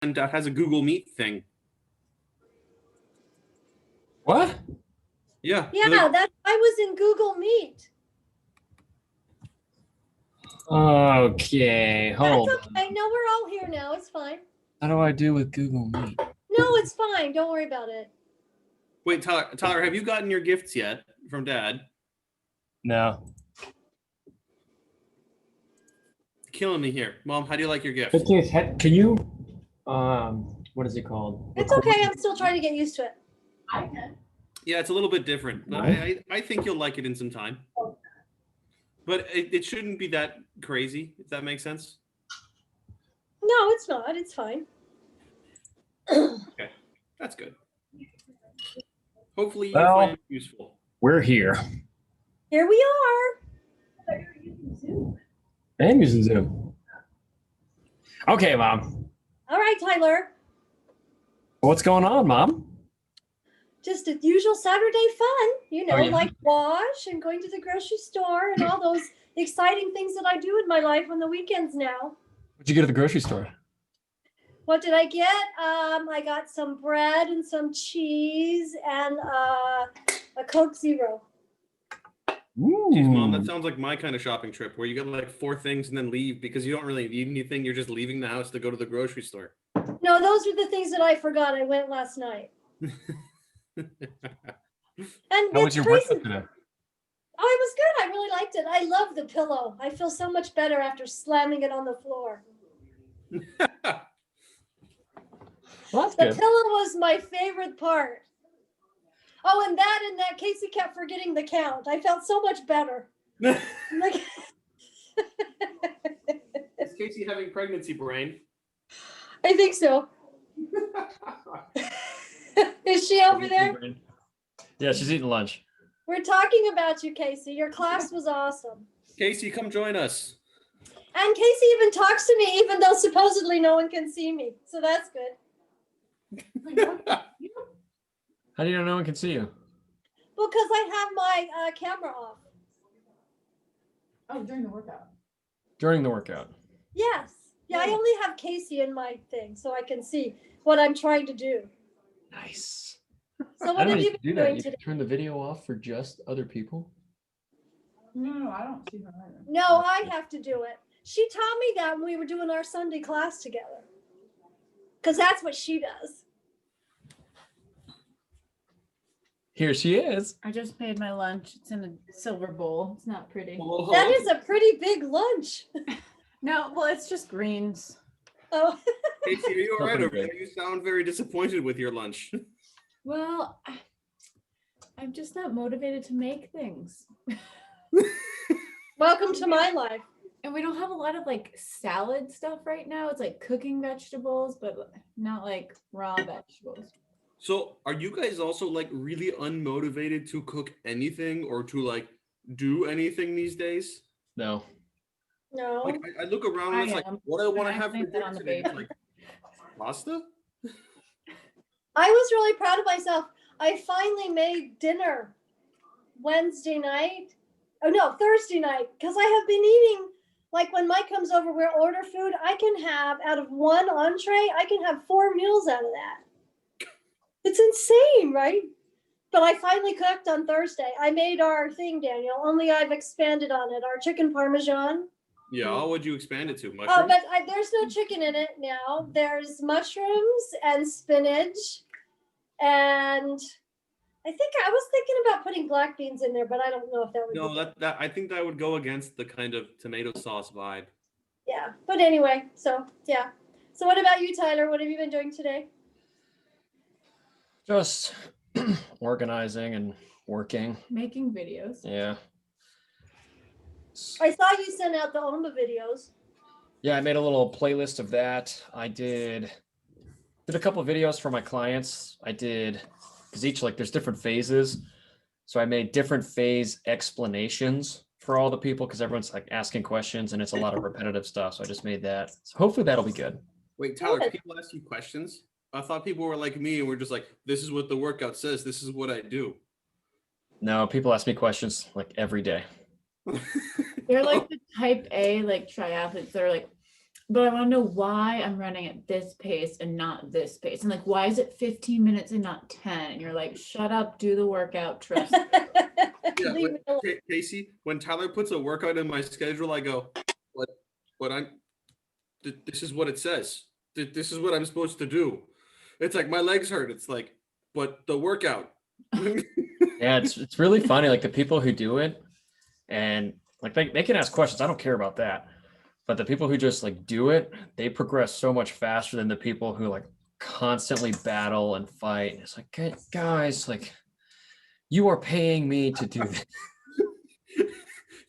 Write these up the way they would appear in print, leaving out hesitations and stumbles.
has a Google Meet thing. What? Yeah. Yeah, that I was in Google Meet. Okay, hold That's on. okay. No, we're all here now. It's fine. How do I do with Google Meet? No, it's fine. Don't worry about it. Wait, Tyler, have you gotten your gifts yet from Dad? No. Killing me here. Mom, how do you like your gift? Okay, can you, what is it called? It's okay. I'm still trying to get used to it. Yeah, it's a little bit different. But I think you'll like it in some time. But it shouldn't be that crazy, if that makes sense. No, it's not. It's fine. Okay, that's good. Hopefully you Well, find it useful. We're here. Here we are. I am using Zoom. Okay, Mom. All right, Tyler. What's going on, Mom? Just a usual Saturday fun, you know, Oh, yeah. like wash and going to the grocery store and all those exciting things that I do in my life on the weekends now. What'd you get at the grocery store? What did I get? I got some bread and some cheese and a Coke Zero. Jeez, Mom, that Ooh. sounds like my kind of shopping trip where you get like 4 things and then leave because you don't really need anything. You're just leaving the house to go to the grocery store. No, those are the things that I forgot. I went last night. And How was it's your crazy. workout today? Oh, it was good. I really liked it. I love the pillow. I feel so much better after slamming it on the floor. Well, that's The good. pillow was my favorite part. Oh, and that Casey kept forgetting the count. I felt so much better. Like, Is Casey having pregnancy brain? I think so. Is she over there? Yeah, she's eating lunch. We're talking about you, Casey. Your class was awesome. Casey, come join us. And Casey even talks to me, even though supposedly no one can see me. So that's good. How do you know no one can see you? Well, because I have my camera off. Oh, during the workout. During the workout. Yes. Yeah, I only have Casey in my thing, so I can see what I'm trying to do. Nice. So what have you been doing You today? can turn the video off for just other people. No, I don't see her either. No, I have to do it. She taught me that when we were doing our Sunday class together. Because that's what she does. Here she is. I just made my lunch. It's in a silver bowl. It's not pretty. That is a pretty big lunch. No, well, it's just greens. Oh, Casey, are you all right Pretty over there? good. You sound very disappointed with your lunch. Well, I'm just not motivated to make things. welcome to my life. And we don't have a lot of like salad stuff right now. It's like cooking vegetables, but not like raw vegetables. So are you guys also like really unmotivated to cook anything or to like do anything these days? No. No. Like I look around and I it's like, am. what do I want to I have for think that dinner on the today? It's baby. like pasta? I was really proud of myself. I finally made dinner Wednesday night. Oh no, Thursday night. Because I have been eating, like when Mike comes over, we'll order food. I can have, out of one entree, I can have 4 meals out of that. It's insane, right? But I finally cooked on Thursday. I made our thing, Daniel, only I've expanded on it. Our chicken parmesan. Yeah, how would you expand it to? Oh, Mushrooms? but there's no chicken in it now. There's mushrooms and spinach. And I think I was thinking about putting black beans in there, but I don't know if that would No, be that I think that would go against the kind of tomato sauce vibe. yeah. But anyway, so yeah. So what about you, Tyler? What have you been doing today? Just organizing and working. Making videos. Yeah. I saw you send out the Oma videos. Yeah, I made a little playlist of that. I did a couple of videos for my clients. I did, because each, like, there's different phases. So I made different phase explanations for all the people because everyone's like asking questions and it's a lot of repetitive stuff. So I just made that. So hopefully that'll be good. Wait, Tyler, Good. people ask you questions? I thought people were like me and were just like, this is what the workout says. This is what I do. No, people ask me questions like every day. They're like the type A like triathletes. They're like, but I want to know why I'm running at this pace and not this pace. And like, why is it 15 minutes and not 10? And you're like, shut up, do the workout, trust me. Yeah, Leave me alone. Casey, when Tyler puts a workout in my schedule, I go, what this is what it says. This is what I'm supposed to do. It's like my legs hurt. It's like, but the workout. Yeah, it's really funny. Like the people who do it, and like they can ask questions. I don't care about that. But the people who just like do it, they progress so much faster than the people who like constantly battle and fight. It's like, guys, like you are paying me to do this.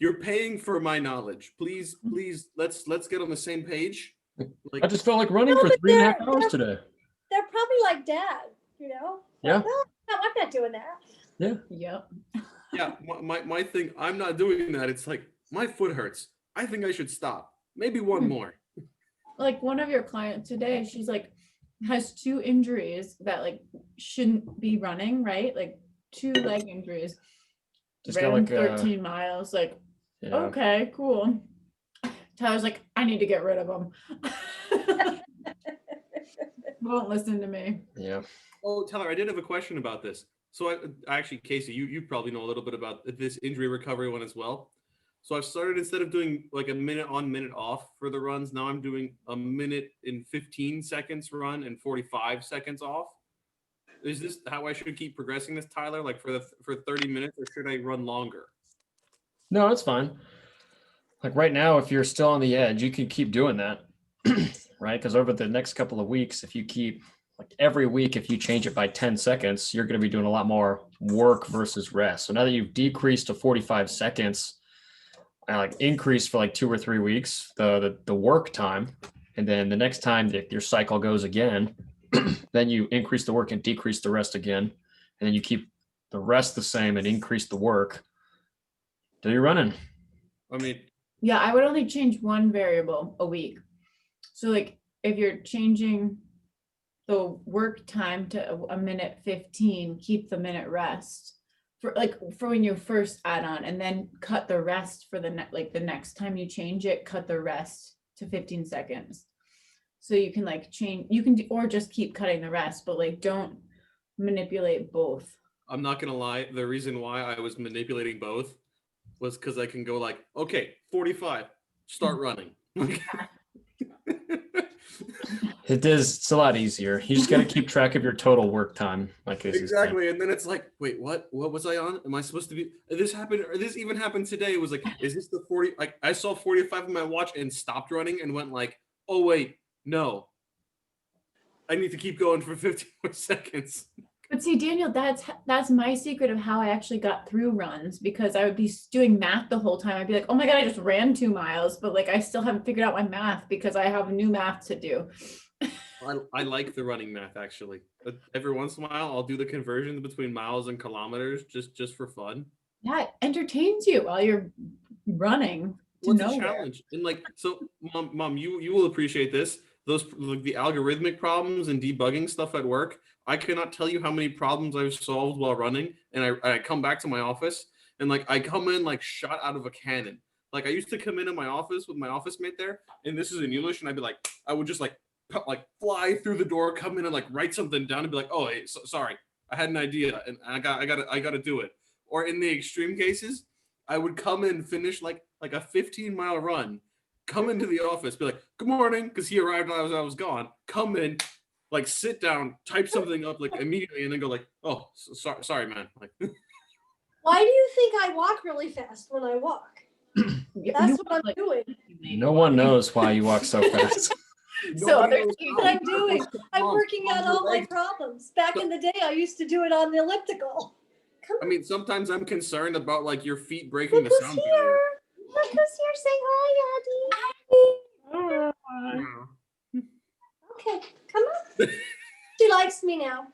You're paying for my knowledge. Please, let's get on the same page. Like, I just felt like running No, for but 3.5 hours today. They're probably like dad, you know? Yeah. Like, oh, no, I'm not doing that. Yep. yeah, my thing, I'm not doing that. It's like my foot hurts. I think I should stop. Maybe one more. Like one of your clients today, she's like, has 2 injuries that like shouldn't be running, right? Like 2 leg injuries. Just got Ran like 13 miles. Like, yeah. okay, cool. Tyler's like, I need to get rid of them. Won't listen to me. Yeah. Oh, Tyler, I did have a question about this. So I actually, Casey, you probably know a little bit about this injury recovery one as well. So I've started, instead of doing like a minute on, minute off for the runs, now I'm doing a minute in 15 seconds run and 45 seconds off. Is this how I should keep progressing this, Tyler? Like for 30 minutes, or should I run longer? No, that's fine. Like right now, if you're still on the edge, you can keep doing that, right? Because over the next couple of weeks, if you keep like every week, if you change it by 10 seconds, you're going to be doing a lot more work versus rest. So now that you've decreased to 45 seconds, and like increased for like 2 or 3 weeks, the work time, and then the next time that your cycle goes again, then you increase the work and decrease the rest again, and then you keep the rest the same and increase the work till you're running. I mean, Yeah, I would only change one variable a week. So like if you're changing the work time to a minute 15, keep the minute rest for when you first add on, and then cut the rest for the next time you change it, cut the rest to 15 seconds. So you can like change, you can do, or just keep cutting the rest, but like don't manipulate both. I'm not gonna lie. The reason why I was manipulating both was because I can go like, okay, 45, start running. It is. It's a lot easier. You just got to keep track of your total work time. Like Exactly. And then it's like, wait, what was I on? Am I supposed to be, this happened, or this even happened today? It was like, is this the 40? Like I saw 45 on my watch and stopped running and went like, oh wait, no. I need to keep going for 15 more seconds. But see, Daniel, that's my secret of how I actually got through runs, because I would be doing math the whole time. I'd be like, oh my God, I just ran 2 miles, but like I still haven't figured out my math because I have new math to do. I like the running math actually. Every once in a while, I'll do the conversions between miles and kilometers just for fun. Yeah, it entertains you while you're running to What's a nowhere. challenge? And like, so mom, you will appreciate this. Those like the algorithmic problems and debugging stuff at work. I cannot tell you how many problems I've solved while running. And I come back to my office and like I come in like shot out of a cannon. Like I used to come into my office with my office mate there, and this is in English, and I'd be like, I would just like fly through the door, come in and like write something down and be like, oh, hey, sorry, I had an idea and I got to do it. Or in the extreme cases, I would come in, finish like a 15-mile run, come into the office, be like, good morning, because he arrived as I was gone, come in, like sit down, type something up like immediately, and then go like, oh, sorry, man. Like, Why do you think I walk really fast when I walk? Yeah, That's you what I'm like- doing. No one knows why you walk so fast. So nobody others knows keep What how. I'm doing. I'm Mom, working out all my legs. problems. Back in the day, I used to do it on the elliptical. Come I on, mean, sometimes I'm concerned about like your feet breaking look the who's sound here. barrier. Look who's here. Say hi, Addie. Yeah. Okay, come on. She likes me now.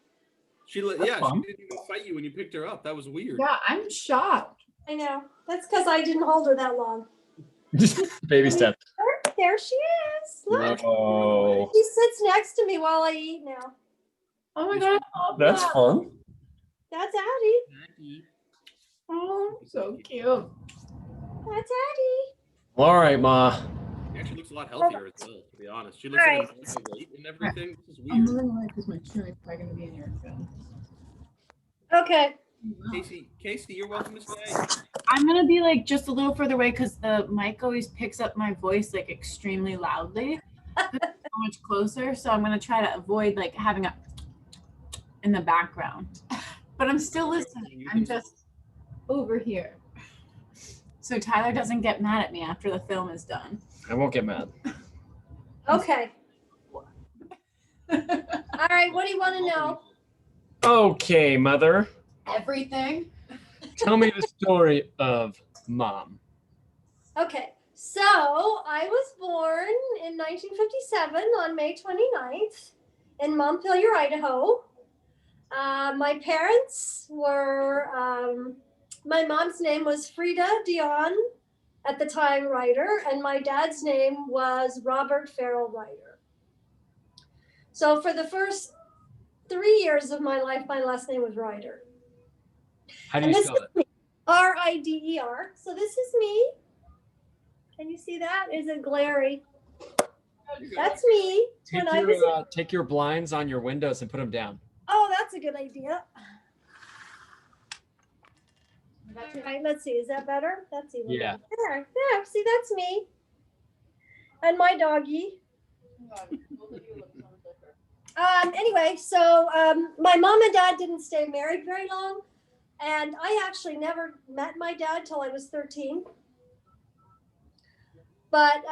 She fun. didn't even fight you when you picked her up. That was weird. Yeah, I'm shocked. I know. That's because I didn't hold her that long. Baby step. There she is. Look. Oh, She sits next to me while I eat now. Oh my God, I love that's that. fun. That's Addie. Oh, so cute. That's Addie. All right, Ma. She actually looks a lot healthier as well, to be honest. She looks All like right. an weight and everything. This is I'm weird. moving away because my chin is probably gonna be in your film. Okay. Casey, you're welcome to stay. I'm gonna be like just a little further away because the mic always picks up my voice like extremely loudly. It's so much closer, so I'm gonna try to avoid like having a in the background. But I'm still listening. I'm just over here. So Tyler doesn't get mad at me after the film is done. I won't get mad. Okay. All right. What do you want to know? Okay, mother. Everything. Tell me the story of mom. Okay. So I was born in 1957 on May 29th in Montpelier, Idaho. My parents were, my mom's name was Frida Dion, at the time Ryder, and my dad's name was Robert Farrell Ryder. So for the first 3 years of my life, my last name was Ryder. How do And you this spell is it? me, R-I-D-E-R. So this is me. Can you see that? Is it glary? That's me when I was. Take your blinds on your windows and put them down. Oh, that's a good idea. All right, let's see. Is that better? That's even Yeah. better. There. See, that's me. And my doggy. Anyway, so my mom and dad didn't stay married very long, and I actually never met my dad till I was 13. But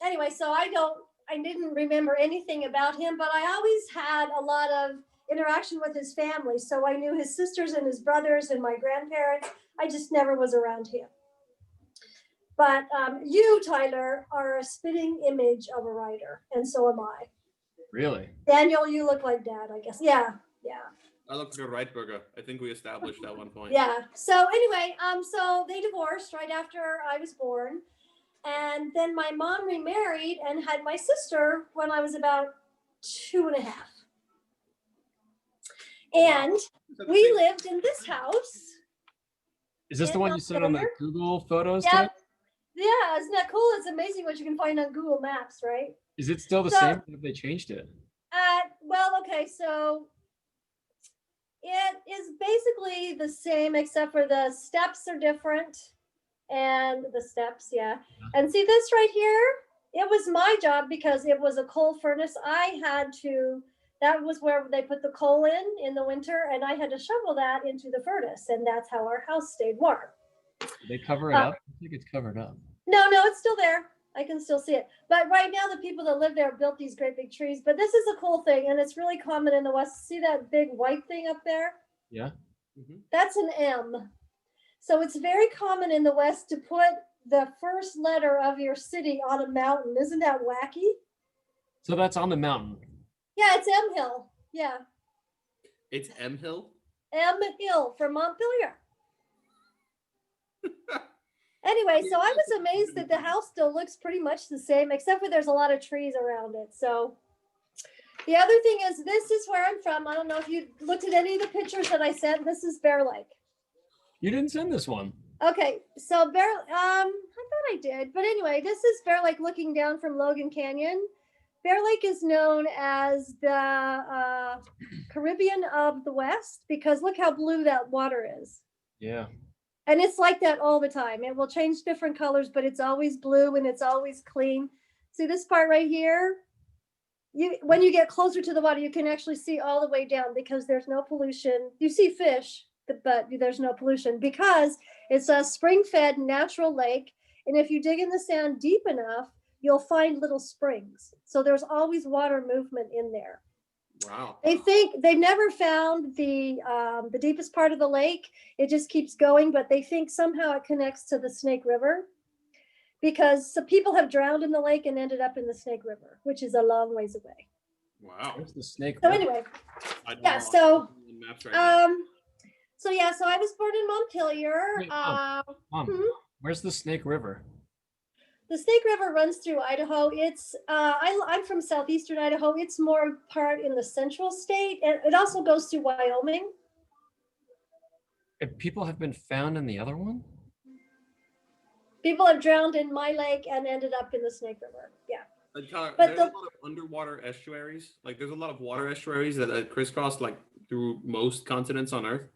anyway, so I didn't remember anything about him, but I always had a lot of interaction with his family. So I knew his sisters and his brothers and my grandparents. I just never was around him. But you, Tyler, are a spitting image of a writer, and so am I. Really? Daniel, you look like Dad, I guess. Yeah. I look like a Reitberger. I think we established at one point. Yeah. So anyway, so they divorced right after I was born. And then my mom remarried and had my sister when I was about 2.5. And Is that the we same- lived in this house. Is this the Yeah, one you said on the Montpelier. Google photos? Yep. Today? Yeah, isn't that cool? It's amazing what you can find on Google Maps, right? Is it still the So- same? Or have they changed it? Well, okay, so it is basically the same except for the steps are different. And the steps, yeah. And see this right here? It was my job because it was a coal furnace. That was where they put the coal in the winter, and I had to shovel that into the furnace, and that's how our house stayed warm. Did they cover it up? I think it's covered up. No, it's still there. I can still see it. But right now, the people that live there built these great big trees. But this is a cool thing, and it's really common in the West. See that big white thing up there? Yeah. That's an M. So it's very common in the West to put the first letter of your city on a mountain. Isn't that wacky? So that's on the mountain. Yeah, it's M Hill. Yeah, It's M Hill. M Hill from Montpelier. Anyway, so I was amazed that the house still looks pretty much the same, except for there's a lot of trees around it. So the other thing is, this is where I'm from. I don't know if you looked at any of the pictures that I sent. This is Bear Lake. You didn't send this one. Okay, so I thought I did, but anyway, this is Bear Lake looking down from Logan Canyon. Bear Lake is known as the Caribbean of the West because look how blue that water is. Yeah. And it's like that all the time. It will change different colors, but it's always blue and it's always clean. See this part right here? When you get closer to the water, you can actually see all the way down because there's no pollution. You see fish, but there's no pollution because it's a spring-fed natural lake. And if you dig in the sand deep enough, you'll find little springs. So there's always water movement in there. Wow. They think they've never found the deepest part of the lake. It just keeps going, but they think somehow it connects to the Snake River because some people have drowned in the lake and ended up in the Snake River, which is a long ways away. Wow. Where's the snake? So River? anyway, I don't yeah, know. so, I'm looking at maps right now. so I was born in Montpelier. Wait, Mom, hmm? Where's the Snake River? The Snake River runs through Idaho. It's I'm from southeastern Idaho. It's more part in the central state, and it also goes through Wyoming. And people have been found in the other one? People have drowned in my lake and ended up in the Snake River. Yeah. Tyler, But there's a lot of underwater estuaries. Like there's a lot of water estuaries that crisscross like through most continents on Earth.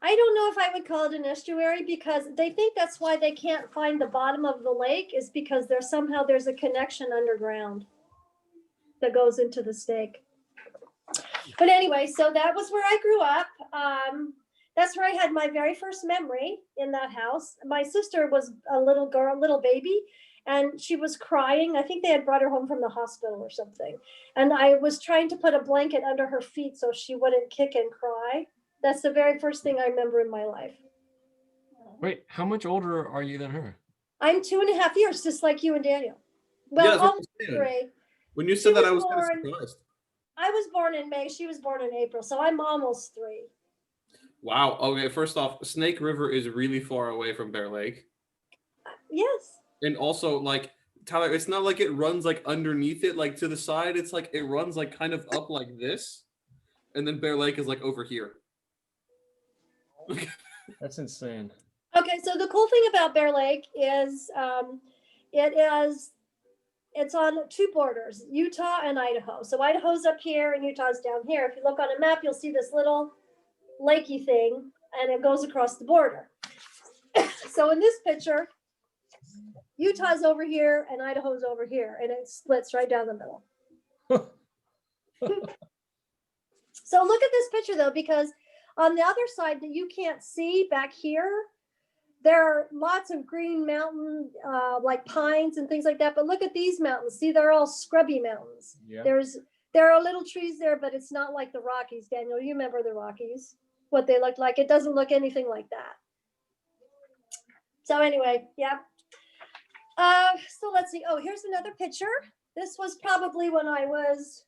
I don't know if I would call it an estuary because they think that's why they can't find the bottom of the lake is because there's a connection underground that goes into the Snake. But anyway, so that was where I grew up. That's where I had my very first memory in that house. My sister was a little girl, little baby, and she was crying. I think they had brought her home from the hospital or something. And I was trying to put a blanket under her feet so she wouldn't kick and cry. That's the very first thing I remember in my life. Wait, how much older are you than her? I'm 2.5 years, just like you and Daniel. Well, Yeah, that's what almost I'm saying. 3. When you She said that, I was was kind born- of surprised. I was born in May. She was born in April. So I'm almost 3. Wow. Okay. First off, Snake River is really far away from Bear Lake, Yes. and also like Tyler, it's not like it runs like underneath it, like to the side. It's like it runs like kind of up like this, and then Bear Lake is like over here. That's insane. Okay, so the cool thing about Bear Lake is it's on 2 borders, Utah and Idaho. So Idaho's up here and Utah's down here. If you look on a map, you'll see this little lakey thing and it goes across the border. So in this picture, Utah's over here and Idaho's over here and it splits right down the middle. So look at this picture though, because on the other side that you can't see back here, there are lots of green mountain, like pines and things like that. But look at these mountains. See, they're all scrubby mountains. Yeah. There are little trees there, but it's not like the Rockies, Daniel. You remember the Rockies, what they look like. It doesn't look anything like that. So anyway, yeah. So let's see. Oh, here's another picture. This was probably when I was,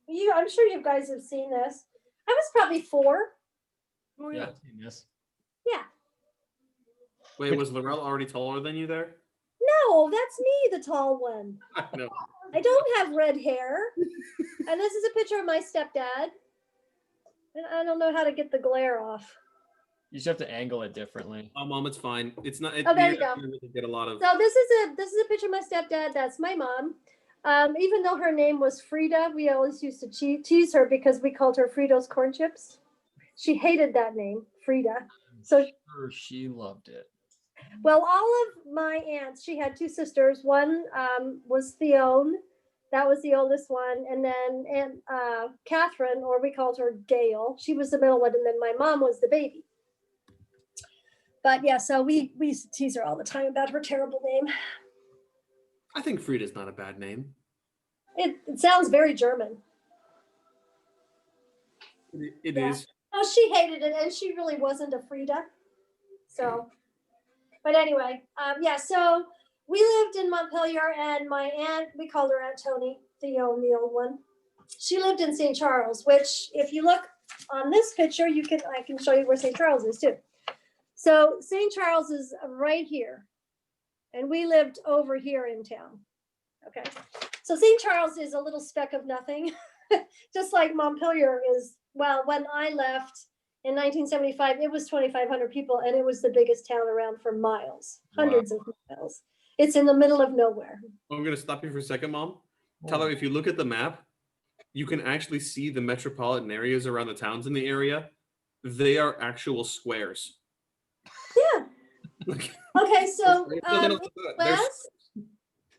I'm sure you guys have seen this. I was probably 4. Oh Yeah, yeah. I've seen this. Yeah. Wait, was Laurel already taller than you there? No, that's me, the tall one. I know. I don't have red hair. And this is a picture of my stepdad. And I don't know how to get the glare off. You just have to angle it differently. Oh, Mom, it's fine. It's not. Oh, there you go. Really get a lot of. So this is a picture of my stepdad. That's my mom. Even though her name was Frida, we always used to tease her because we called her Fritos corn chips. She hated that name, Frida. So Sure, she loved it. well, all of my aunts, she had 2 sisters. One was Theone. That was the oldest one. And then Aunt Catherine, or we called her Gail. She was the middle one. And then my mom was the baby. But yeah, so we used to tease her all the time about her terrible name. I think Frida's not a bad name. It sounds very German. It Yeah. is. Oh, she hated it. And she really wasn't a Frida. So, but anyway, yeah, so we lived in Montpelier and my aunt, we called her Aunt Tony, the old one. She lived in St. Charles, which if you look on this picture, I can show you where St. Charles is too. So St. Charles is right here. And we lived over here in town. Okay. So St. Charles is a little speck of nothing, just like Montpelier is. Well, when I left in 1975, it was 2,500 people and it was the biggest town around for miles, hundreds of miles. It's in the middle of nowhere. I'm going to stop you for a second, Mom. Oh. Tyler, if you look at the map, you can actually see the metropolitan areas around the towns in the area. They are actual squares. Yeah. Okay, so They're west,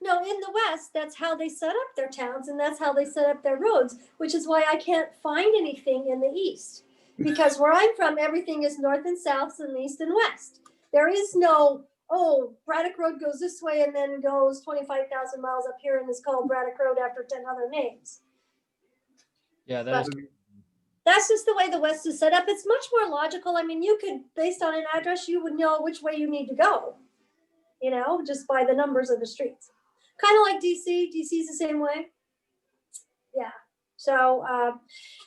no, in the West, that's how they set up their towns and that's how they set up their roads, which is why I can't find anything in the East. Because where I'm from, everything is north and south and east and west. There is no, oh, Braddock Road goes this way and then goes 25,000 miles up here and is called Braddock Road after 10 other names. Yeah, that is. That's just the way the West is set up. It's much more logical. I mean, you could, based on an address, you would know which way you need to go, just by the numbers of the streets. Kind of like DC. DC's the same way. Yeah. So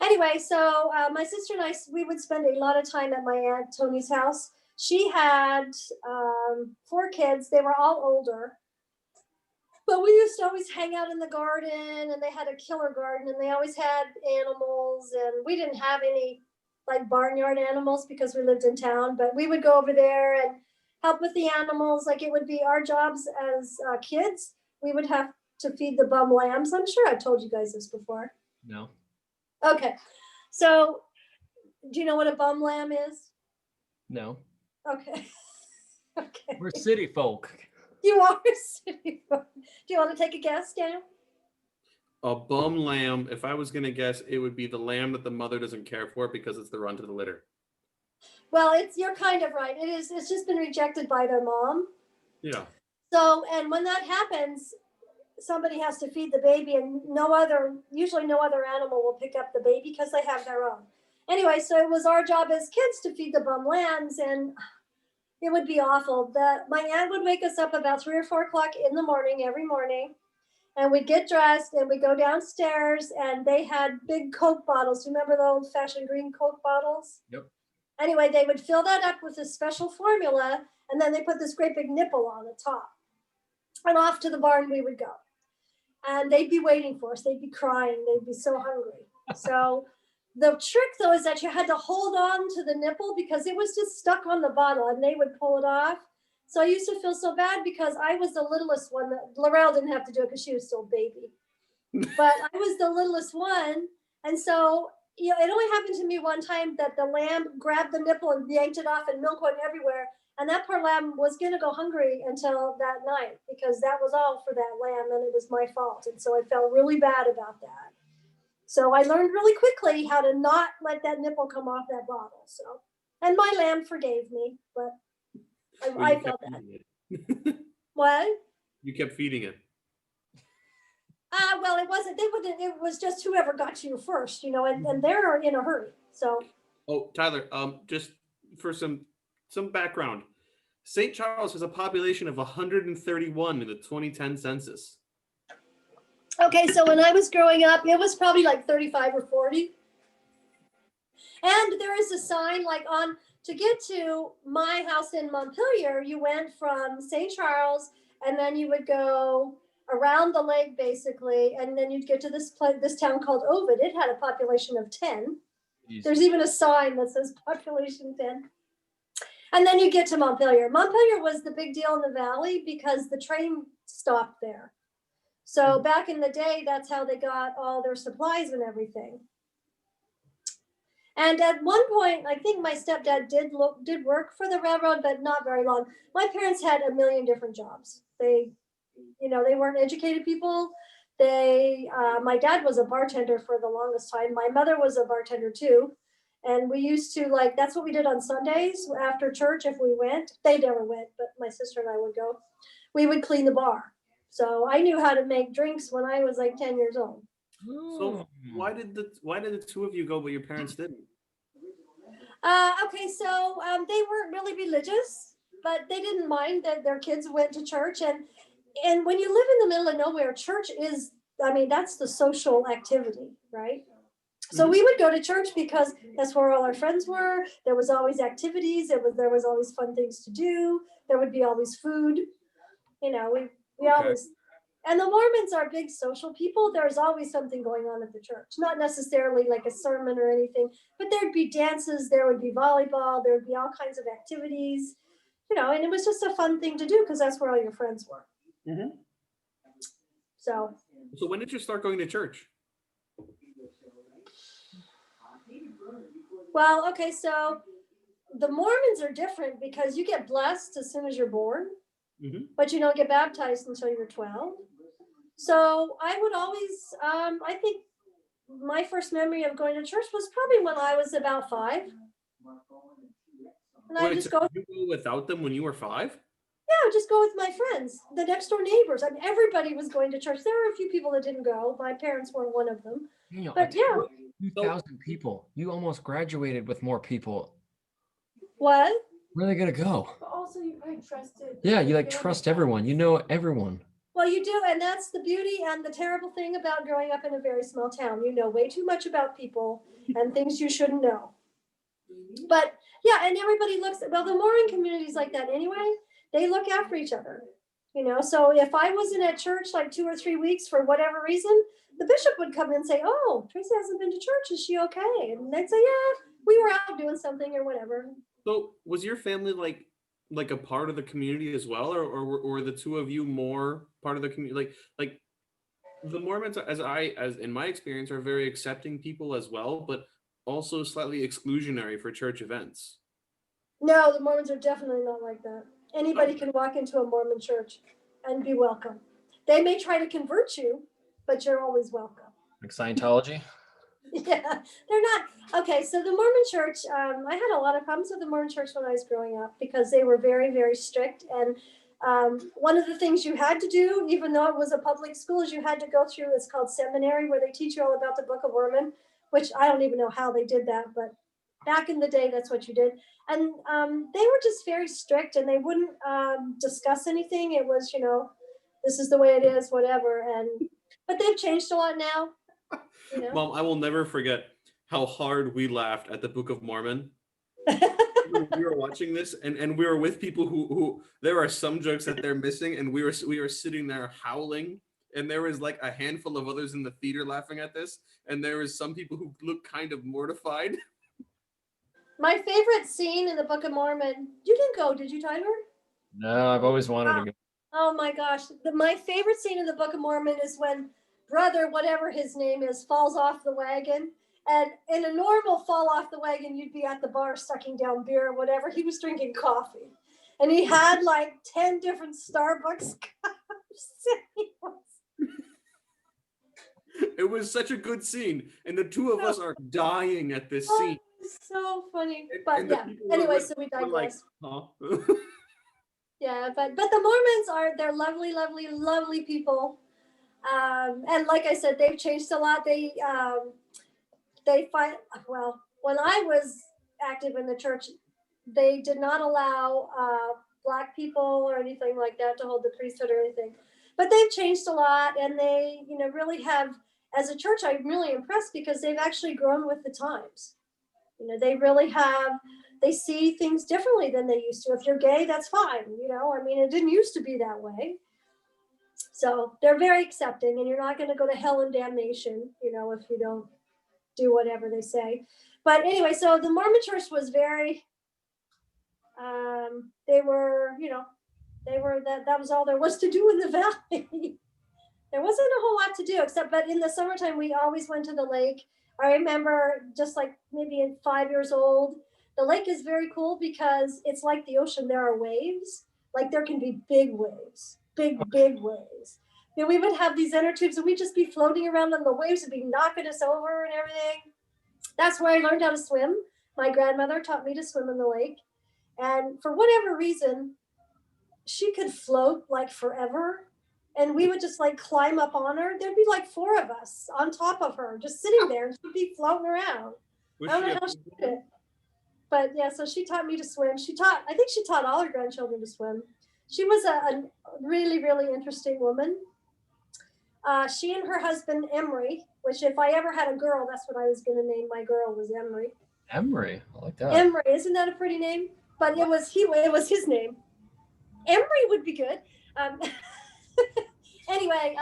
anyway, so my sister and I, we would spend a lot of time at my Aunt Tony's house. She had 4 kids. They were all older. But we used to always hang out in the garden, and they had a killer garden, and they always had animals, and we didn't have any like barnyard animals because we lived in town, but we would go over there and help with the animals. Like it would be our jobs as kids. We would have to feed the bum lambs. I'm sure I've told you guys this before. No. Okay. So do you know what a bum lamb is? No. Okay. Okay. We're city folk. You are a city folk. Do you want to take a guess, Dan? A bum lamb, if I was going to guess, it would be the lamb that the mother doesn't care for because it's the run to the litter. Well, you're kind of right. It is. It's just been rejected by their mom. Yeah. So, and when that happens, somebody has to feed the baby, and usually no other animal will pick up the baby because they have their own. Anyway, so it was our job as kids to feed the bum lambs, and it would be awful. My aunt would wake us up about 3 or 4 o'clock in the morning every morning, and we'd get dressed and we'd go downstairs, and they had big Coke bottles. Do you remember the old-fashioned green Coke bottles? Yep. Anyway, they would fill that up with a special formula, and then they put this great big nipple on the top. And off to the barn we would go. And they'd be waiting for us. They'd be crying. They'd be so hungry. So the trick, though, is that you had to hold on to the nipple because it was just stuck on the bottle, and they would pull it off. So I used to feel so bad because I was the littlest one. Laurel didn't have to do it because she was still a baby. But I was the littlest one. And so, you know, it only happened to me one time that the lamb grabbed the nipple and yanked it off, and milk went everywhere. And that poor lamb was going to go hungry until that night because that was all for that lamb, and it was my fault. And so I felt really bad about that. So I learned really quickly how to not let that nipple come off that bottle. So, and my lamb forgave me, but I felt that. What? You kept feeding it. Well, it wasn't. They wouldn't. It was just whoever got to you first, you know. And they're in a hurry. So. Oh, Tyler. Just for some background, St. Charles has a population of 131 in the 2010 census. Okay, so when I was growing up, it was probably like 35 or 40. And there is a sign like to get to my house in Montpelier, you went from St. Charles, and then you would go around the lake basically, and then you'd get to this town called Ovid. It had a population of 10. Jeez. There's even a sign that says population 10. And then you get to Montpelier. Montpelier was the big deal in the valley because the train stopped there. So back in the day, that's how they got all their supplies and everything. And at one point, I think my stepdad did work for the railroad, but not very long. My parents had a million different jobs. They weren't educated people. My dad was a bartender for the longest time. My mother was a bartender too. And we used to that's what we did on Sundays after church. If we went, they never went, but my sister and I would go. We would clean the bar. So I knew how to make drinks when I was like 10 years old. So why did the two of you go, but your parents didn't? Okay, so they weren't really religious, but they didn't mind that their kids went to church. And when you live in the middle of nowhere, church is, that's the social activity, right? So we would go to church because that's where all our friends were. There was always activities. There was always fun things to do. There would be always food. You know, we always, and the Mormons are big social people. There's always something going on at the church, not necessarily like a sermon or anything, but there'd be dances, there would be volleyball, there would be all kinds of activities, you know, and it was just a fun thing to do because that's where all your friends were. Mm-hmm. So when did you start going to church? Well, okay, so the Mormons are different because you get blessed as soon as you're born, but you don't get baptized until you're 12. So I would always, I think my first memory of going to church was probably when I was about 5. And I just go. You go without them when you were 5? Yeah, just go with my friends, the next door neighbors. Everybody was going to church. There were a few people that didn't go. My parents weren't one of them. But yeah. 2,000 people. You almost graduated with more people. What? Where are they gonna go? But also you probably trusted. Yeah, you trust everyone. You know everyone. Well, you do, and that's the beauty and the terrible thing about growing up in a very small town. You know way too much about people and things you shouldn't know. But yeah, and everybody the Mormon community's like that anyway. They look after each other, you know. So if I wasn't at church like 2 or 3 weeks for whatever reason, the bishop would come in and say, "Oh, Tracy hasn't been to church. Is she okay?" And they'd say, "Yeah, we were out doing something or whatever." So was your family like a part of the community as well, or were the two of you more part of the community? Like the Mormons, as in my experience, are very accepting people as well, but also slightly exclusionary for church events. No, the Mormons are definitely not like that. Anybody can walk into a Mormon church and be welcome. They may try to convert you, but you're always welcome. Like Scientology? Yeah, they're not. Okay, so the Mormon church, I had a lot of problems with the Mormon church when I was growing up because they were very, very strict. And one of the things you had to do, even though it was a public school, is you had to go through, it's called seminary, where they teach you all about the Book of Mormon, which I don't even know how they did that, but back in the day, that's what you did. And they were just very strict, and they wouldn't discuss anything. It was, this is the way it is, whatever. But they've changed a lot now. Mom, I will never forget how hard we laughed at the Book of Mormon. We were watching this, and we were with people who there are some jokes that they're missing, and we were sitting there howling, and there was like a handful of others in the theater laughing at this, and there was some people who looked kind of mortified. My favorite scene in the Book of Mormon, you didn't go, did you, Tyler? No, I've always wanted to go. Oh my gosh. My favorite scene in the Book of Mormon is when brother, whatever his name is, falls off the wagon. And in a normal fall off the wagon, you'd be at the bar sucking down beer or whatever. He was drinking coffee. And he had like 10 different Starbucks cups. It was such a good scene. And the two of us are dying at this scene. So funny. But And yeah, anyway, so we digress. like, huh? Yeah, but the Mormons they're lovely, lovely, lovely people. And like I said, they've changed a lot. They find, well, when I was active in the church, they did not allow Black people or anything like that to hold the priesthood or anything. But they've changed a lot, and they, really have, as a church, I'm really impressed because they've actually grown with the times. They really have, they see things differently than they used to. If you're gay, that's fine. It didn't used to be that way. So they're very accepting, and you're not going to go to hell and damnation, if you don't do whatever they say. But anyway, so the Mormon church was very, they were, that was all there was to do in the valley. There wasn't a whole lot to do but in the summertime, we always went to the lake. I remember just like maybe at 5 years old, the lake is very cool because it's like the ocean. There are waves, like there can be big waves, big waves. We would have these inner tubes and we'd just be floating around and the waves would be knocking us over and everything. That's where I learned how to swim. My grandmother taught me to swim in the lake. And for whatever reason, she could float like forever. And we would just like climb up on her. There'd be like 4 of us on top of her, just sitting there, and she'd be floating around. I don't know how she did it. But yeah, so she taught me to swim. I think she taught all her grandchildren to swim. She was a really, really interesting woman. She and her husband, Emery, which if I ever had a girl, that's what I was going to name my girl, was Emery. Emery, I like that. Emery, isn't that a pretty name? But it was his name. Emery would be good. Anyway,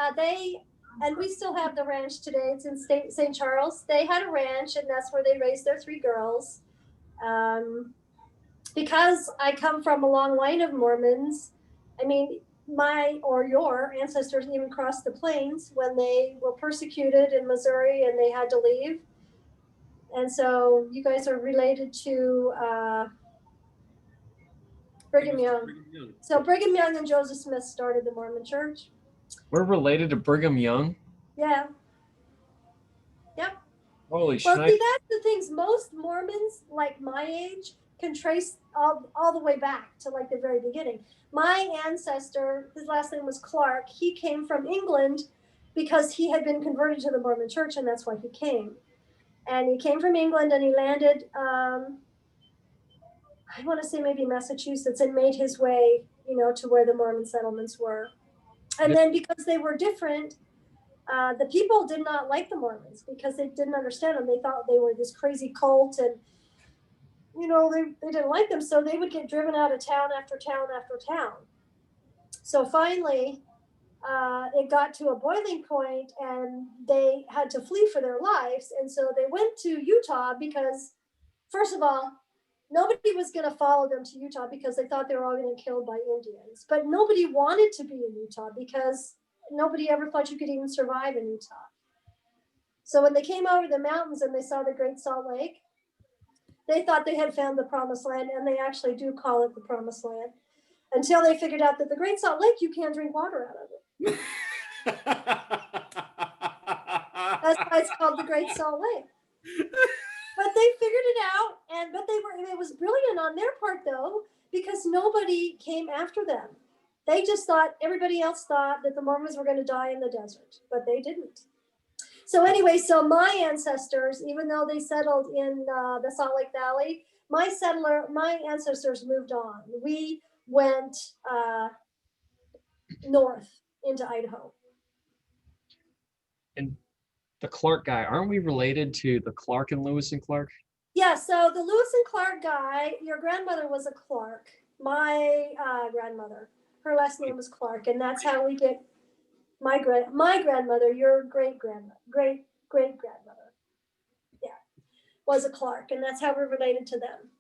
and we still have the ranch today. It's in St. Charles. They had a ranch, and that's where they raised their 3 girls. Because I come from a long line of Mormons, your ancestors even crossed the plains when they were persecuted in Missouri and they had to leave. And so you guys are related to Brigham Young. So Brigham Young and Joseph Smith started the Mormon Church. We're related to Brigham Young? Yeah. Yep. Holy shit. Well, see, that's the things. Most Mormons, like my age, can trace all the way back to like the very beginning. My ancestor, his last name was Clark. He came from England because he had been converted to the Mormon Church, and that's why he came. And he came from England, and he landed, I want to say maybe Massachusetts, and made his way, to where the Mormon settlements were. And then because they were different, the people did not like the Mormons because they didn't understand them. They thought they were this crazy cult, and they didn't like them. So they would get driven out of town after town after town. So finally, it got to a boiling point, and they had to flee for their lives. And so they went to Utah because, first of all, nobody was going to follow them to Utah because they thought they were all going to get killed by Indians. But nobody wanted to be in Utah because nobody ever thought you could even survive in Utah. So when they came over the mountains and they saw the Great Salt Lake, they thought they had found the promised land, and they actually do call it the promised land, until they figured out that the Great Salt Lake, you can't drink water out of it. That's why it's called the Great Salt Lake. But they figured it out, it was brilliant on their part though, because nobody came after them. They just thought, everybody else thought that the Mormons were going to die in the desert, but they didn't. So anyway, so my ancestors, even though they settled in the Salt Lake Valley, my ancestors moved on. We went north into Idaho. And the Clark guy, aren't we related to the Clark and Lewis and Clark? Yeah, so the Lewis and Clark guy, your grandmother was a Clark. My grandmother, her last name was Clark, and that's how we get my grandmother, your great grandmother, great grandmother, yeah, was a Clark, and that's how we're related to them.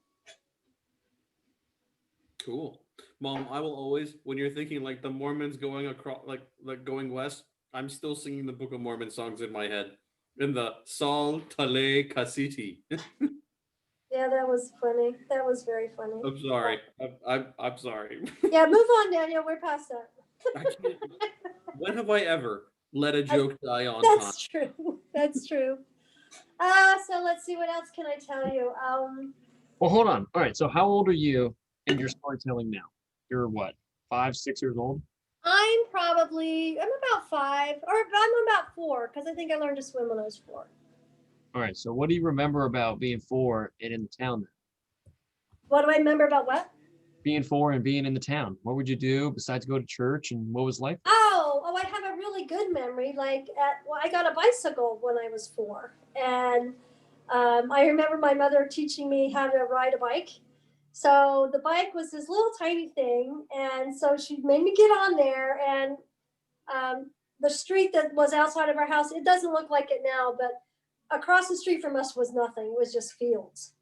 Cool. Mom, I will always, when you're thinking like the Mormons going across, like going west, I'm still singing the Book of Mormon songs in my head. In the Sal Tale Kasiti. Yeah, that was funny. That was very funny. I'm sorry. I'm sorry. Yeah, move on, Daniel. We're past that. Actually, when have I ever let a joke die on time? That's true. That's true. So let's see, what else can I tell you? Well, hold on. All right. So how old are you in your storytelling now? You're what, 5, 6 years old? I'm about 5, or I'm about 4, because I think I learned to swim when I was 4. All right. So what do you remember about being 4 and in the town then? What do I remember about what? Being 4 and being in the town. What would you do besides go to church, and what was life? Oh, I have a really good memory. I got a bicycle when I was 4, and I remember my mother teaching me how to ride a bike. So the bike was this little tiny thing, and so she made me get on there, and the street that was outside of our house, it doesn't look like it now, but across the street from us was nothing. It was just fields.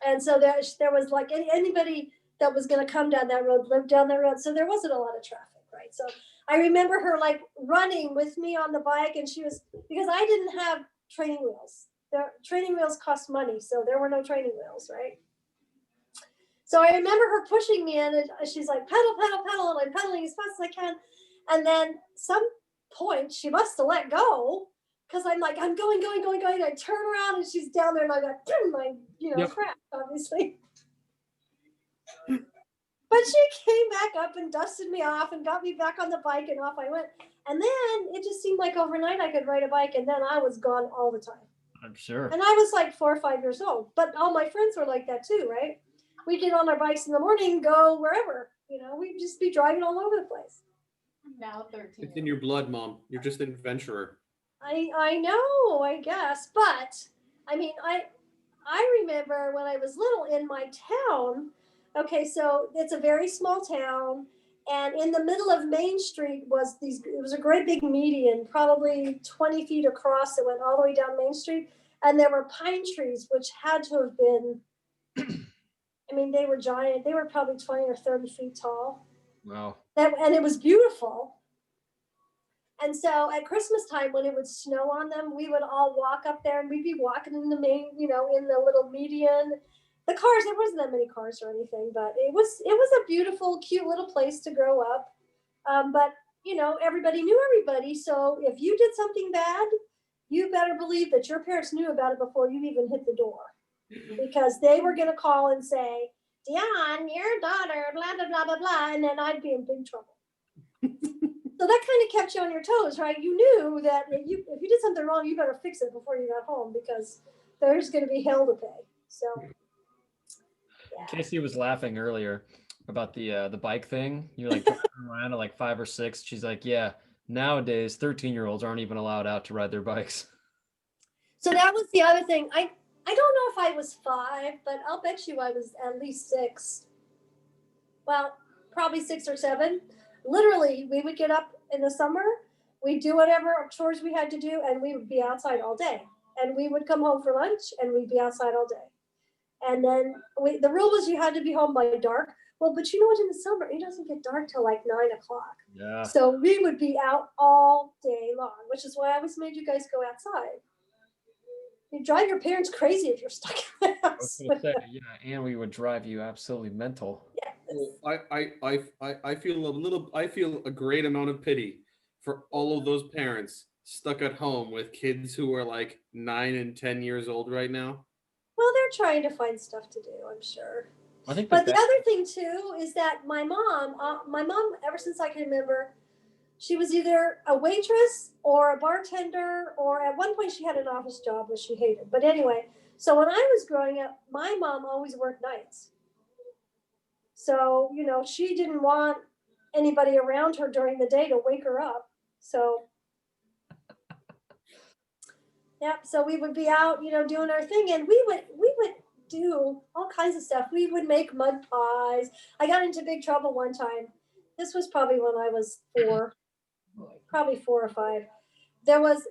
And so there was like anybody that was going to come down that road lived down that road. So there wasn't a lot of traffic, right? So I remember her like running with me on the bike, and because I didn't have training wheels. The training wheels cost money, so there were no training wheels, right? So I remember her pushing me in, and she's like, pedal, pedal, pedal, and I'm pedaling as fast as I can. And then some point she must have let go, because I'm like, I'm going. I turn around and she's down there, and I got my, crap, obviously. But she came back up and dusted me off and got me back on the bike, and off I went. And then it just seemed like overnight I could ride a bike, and then I was gone all the time. I'm sure. And I was like 4 or 5 years old, but all my friends were like that too, right? We get on our bikes in the morning, go wherever, we'd just be driving all over the place. Now 13. It's in your blood, Mom. You're just an adventurer. I know, I guess, but I mean, I remember when I was little in my town. Okay, so it's a very small town, and in the middle of Main Street it was a great big median, probably 20 feet across, that went all the way down Main Street, and there were pine trees, which had to have been, I mean, they were giant. They were probably 20 or 30 feet tall. Wow. And it was beautiful. And so at Christmas time, when it would snow on them, we would all walk up there, and we'd be walking in the main, in the little median. The cars, there wasn't that many cars or anything, but it was a beautiful, cute little place to grow up. But everybody knew everybody. So if you did something bad, you better believe that your parents knew about it before you even hit the door, because they were going to call and say, Dion, your daughter, blah, blah, blah, blah, blah. And then I'd be in big trouble. So that kind of kept you on your toes, right? You knew that if you did something wrong, you better fix it before you got home, because there's going to be hell to pay. So, yeah. Casey was laughing earlier about the bike thing. You're like driving around at like 5 or 6. She's like, yeah, nowadays 13-year-olds aren't even allowed out to ride their bikes. So that was the other thing. I don't know if I was 5, but I'll bet you I was at least 6. Well, probably 6 or 7. Literally, we would get up in the summer, we'd do whatever chores we had to do, and we would be outside all day. And we would come home for lunch, and we'd be outside all day. And then the rule was you had to be home by dark. Well, but you know what? In the summer, it doesn't get dark till like 9 o'clock. Yeah. So we would be out all day long, which is why I always made you guys go outside. You drive your parents crazy if you're stuck in the I house. was gonna say, yeah, and we would drive you absolutely mental. Well, I feel a great amount of pity for all of those parents stuck at home with kids who are like 9 and 10 years old right now. Well, they're trying to find stuff to do, I'm sure. I think But the other thing too is that my mom, ever since I can remember, she was either a waitress or a bartender, or at one point she had an office job, which she hated. But anyway, so when I was growing up, my mom always worked nights. So, you know, she didn't want anybody around her during the day to wake her up. So, yeah, so we would be out, you know, doing our thing, and we would do all kinds of stuff. We would make mud pies. I got into big trouble one time. This was probably when I was 4, probably 4 or 5. There was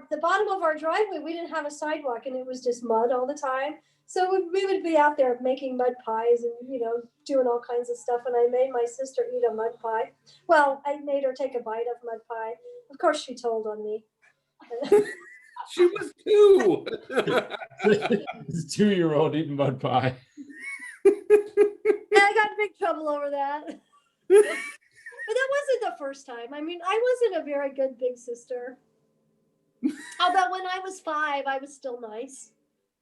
the bottom of our driveway, we didn't have a sidewalk, and it was just mud all the time. So we would be out there making mud pies and, you know, doing all kinds of stuff. And I made my sister eat a mud pie. Well, I made her take a bite of mud pie. Of course, she told on me. She was 2. This 2-year-old eating mud pie. And I got in big trouble over that. But that wasn't the first time. I mean, I wasn't a very good big sister. Although when I was 5, I was still nice.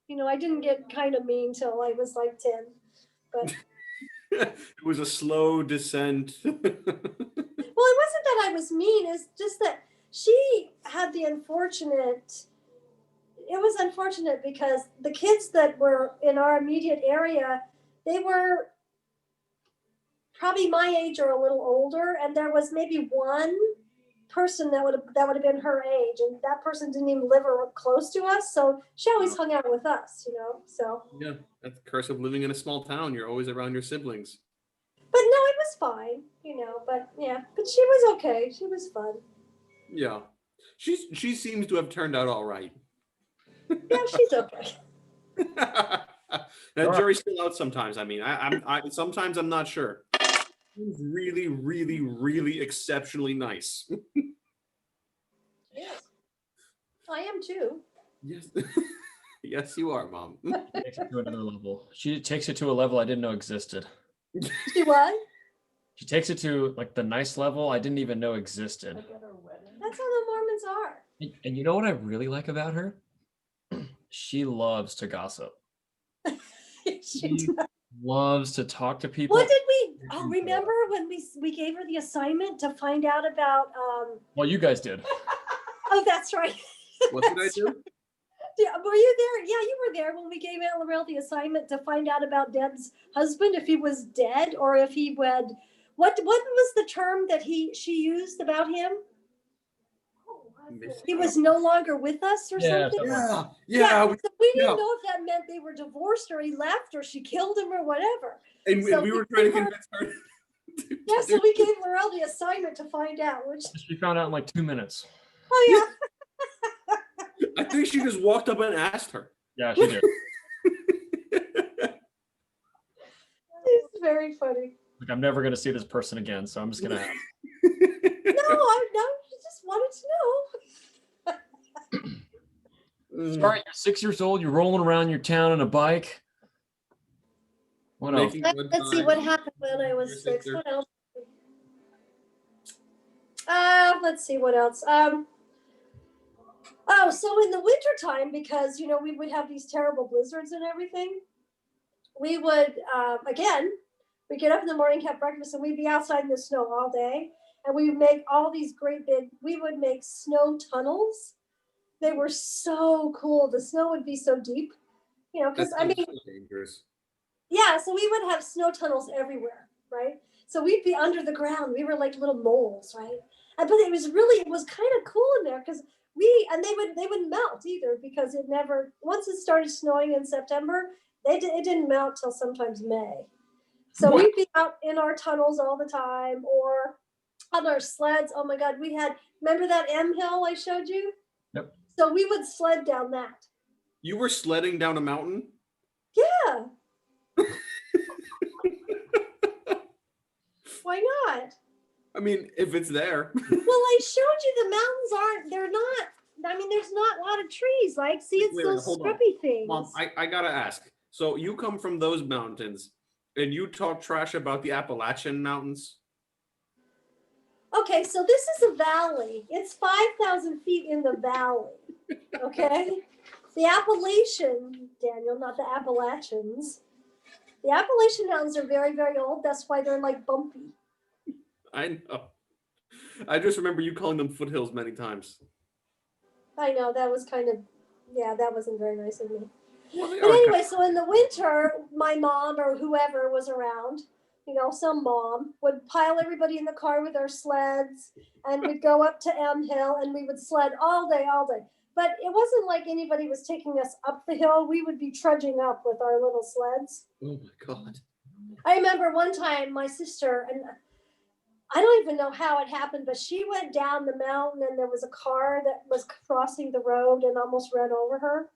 You know, I didn't get kind of mean till I was like 10. But It was a slow descent. well, it wasn't that I was mean. It's just that she had it was unfortunate because the kids that were in our immediate area, they were probably my age or a little older, and there was maybe one person that would have been her age, and that person didn't even live close to us, so she always hung out with us, you know. So Yeah, that's the curse of living in a small town. You're always around your siblings. but no, it was fine, you know. But yeah, but she was okay. She was fun. Yeah, she seems to have turned out all right. Yeah, she's okay. That jury's still out sometimes. I mean, I sometimes I'm not sure. She's really, really, really exceptionally nice. Yes, I am too. Yes, yes, you are, Mom. Takes it to another level. She takes it to a level I didn't know existed. She what? She takes it to like the nice level I didn't even know existed. That's how the Mormons are. And you know what I really like about her? She loves to gossip. She loves to talk to people. What did we? Oh, remember when we gave her the assignment to find out about? Well, you guys did. Oh, that's right. What did I do? Yeah, were you there? Yeah, you were there when we gave Aunt Laurel the assignment to find out about Deb's husband, if he was dead or if he would. What was the term that she used about him? He was no longer with us or Yeah, something? Yeah. So we didn't know if that meant they were divorced or he left or she killed him or whatever. And So we were we trying to gave her- convince her. Yeah, so we gave Laurel the assignment to find out, which, She found out in like 2 minutes. oh yeah. I think she just walked up and asked her. Yeah, she did. It's very funny. Like, I'm never gonna see this person again, so I'm just gonna ask. No, I just wanted to know. Sorry, you're 6 years old, you're rolling around your town on a bike. What else? Making good Let's see time. what happened when I was Your 6. sister. What else? Let's see what else. Oh, so in the wintertime, because, you know, we would have these terrible blizzards and everything, we would, again, we get up in the morning, have breakfast, and we'd be outside in the snow all day. And we would make all these we would make snow tunnels. They were so cool. The snow would be so deep, you know, because That I mean, sounds so dangerous. yeah, so we would have snow tunnels everywhere, right? So we'd be under the ground. We were like little moles, right? But it was kind of cool in there because they wouldn't melt either because once it started snowing in September, it didn't melt till sometimes May. So What? we'd be out in our tunnels all the time or on our sleds. Oh my God, remember that M hill I showed you? Yep. So we would sled down that. You were sledding down a mountain? Yeah. Why not? I mean, if it's there. Well, I showed you the mountains they're not, I mean, there's not a lot of trees. Like, see, it's Wait, those hold on. scrubby things. Mom, I gotta ask. So you come from those mountains and you talk trash about the Appalachian Mountains? Okay, so this is a valley. It's 5,000 feet in the valley. Okay? The Appalachian, Daniel, not the Appalachians. The Appalachian Mountains are very, very old. That's why they're like bumpy. I know. I just remember you calling them foothills many times. I know, that was kind of, yeah, that wasn't very nice of me. Well, they But are anyway, so in the winter, my mom or whoever was around, some mom would pile everybody in the car with our sleds, and we'd go up to M Hill and we would sled all day, all day. But it wasn't like anybody was taking us up the hill. We would be trudging up with our little sleds. Oh my God. I remember one time my sister, and I don't even know how it happened, but she went down the mountain and there was a car that was crossing the road and almost ran over her.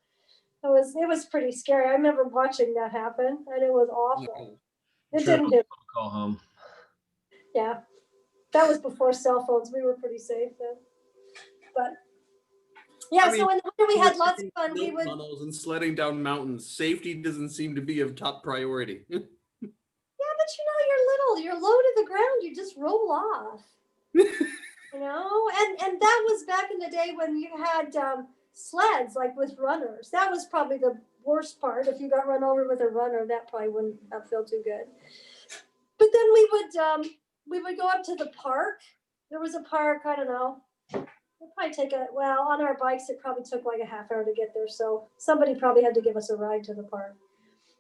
It was pretty scary. I remember watching that happen, and it was awful. It Sure. didn't hit. Call home. Yeah, that was before cell phones. We were pretty safe then. But yeah, I mean, so in the winter we had lots of fun. We would, tunnels and sledding down mountains. Safety doesn't seem to be of top priority. yeah, but you're low to the ground. You just roll off. And that was back in the day when you had sleds, like with runners. That was probably the worst part. If you got run over with a runner, that probably wouldn't have felt too good. But then we would go up to the park. There was a park, I don't know. It'd probably on our bikes, it probably took like a half hour to get there. So somebody probably had to give us a ride to the park.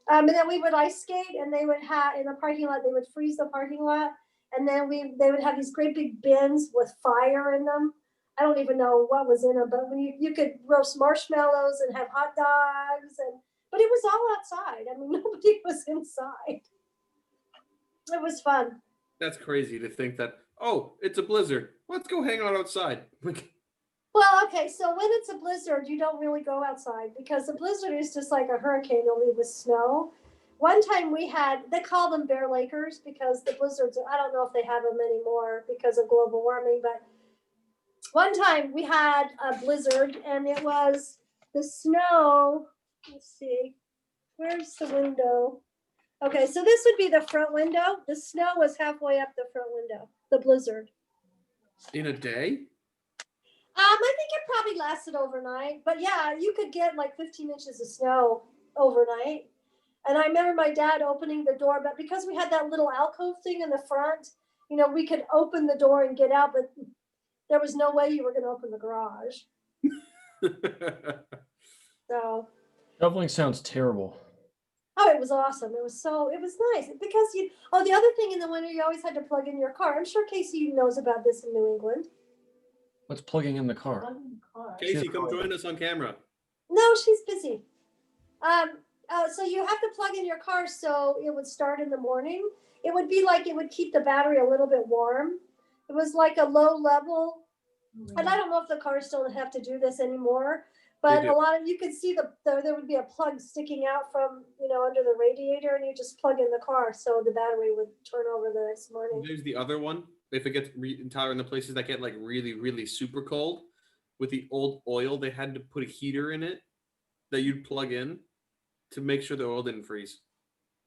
And then we would ice skate, and they would have, in the parking lot, they would freeze the parking lot. And then they would have these great big bins with fire in them. I don't even know what was in them, but you could roast marshmallows and have hot dogs, but it was all outside. I mean, nobody was inside. It was fun. That's crazy to think that, oh, it's a blizzard. Let's go hang out outside. Well, okay, so when it's a blizzard, you don't really go outside because the blizzard is just like a hurricane, only with snow. One time they call them Bear Lakers because the blizzards, I don't know if they have them anymore because of global warming, but one time we had a blizzard and it was the snow. Let's see, where's the window? Okay, so this would be the front window. The snow was halfway up the front window, the blizzard. In a day? I think it probably lasted overnight, but yeah, you could get like 15 inches of snow overnight. And I remember my dad opening the door, but because we had that little alcove thing in the front, we could open the door and get out, but there was no way you were going to open the garage. So. Shoveling sounds terrible. Oh, it was awesome. It was nice because the other thing in the winter, you always had to plug in your car. I'm sure Casey knows about this in New England. What's plugging in the car? Casey, come join us on camera. No, she's busy. So you have to plug in your car so it would start in the morning. It would be like it would keep the battery a little bit warm. It was like a low level. And I don't know if the cars still have to do this anymore, but you could see there would be a plug sticking out from, under the radiator, and you just plug in the car so the battery would turn over the next morning. There's the other one. If it gets entire in the places that get like really, really super cold, with the old oil, they had to put a heater in it that you'd plug in to make sure the oil didn't freeze.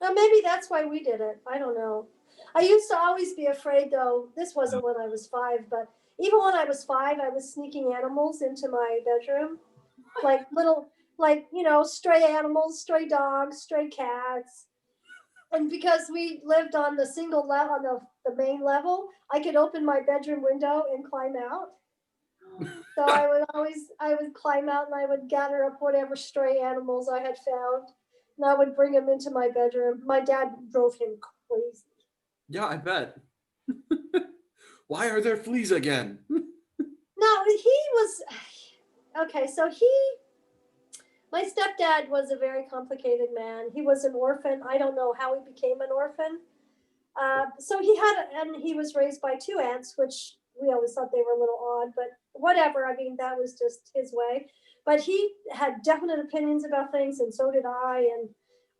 Now, maybe that's why we did it. I don't know. I used to always be afraid, though. This wasn't when I was 5, but even when I was 5, I was sneaking animals into my bedroom, like little, stray animals, stray dogs, stray cats. And because we lived on the single level, on the main level, I could open my bedroom window and climb out. So I would climb out and I would gather up whatever stray animals I had found, and I would bring them into my bedroom. My dad drove him crazy. Yeah, I bet. Why are there fleas again? No, he was okay. So my stepdad was a very complicated man. He was an orphan. I don't know how he became an orphan. So he was raised by 2 aunts, which we always thought they were a little odd, but whatever. I mean, that was just his way. But he had definite opinions about things, and so did I. And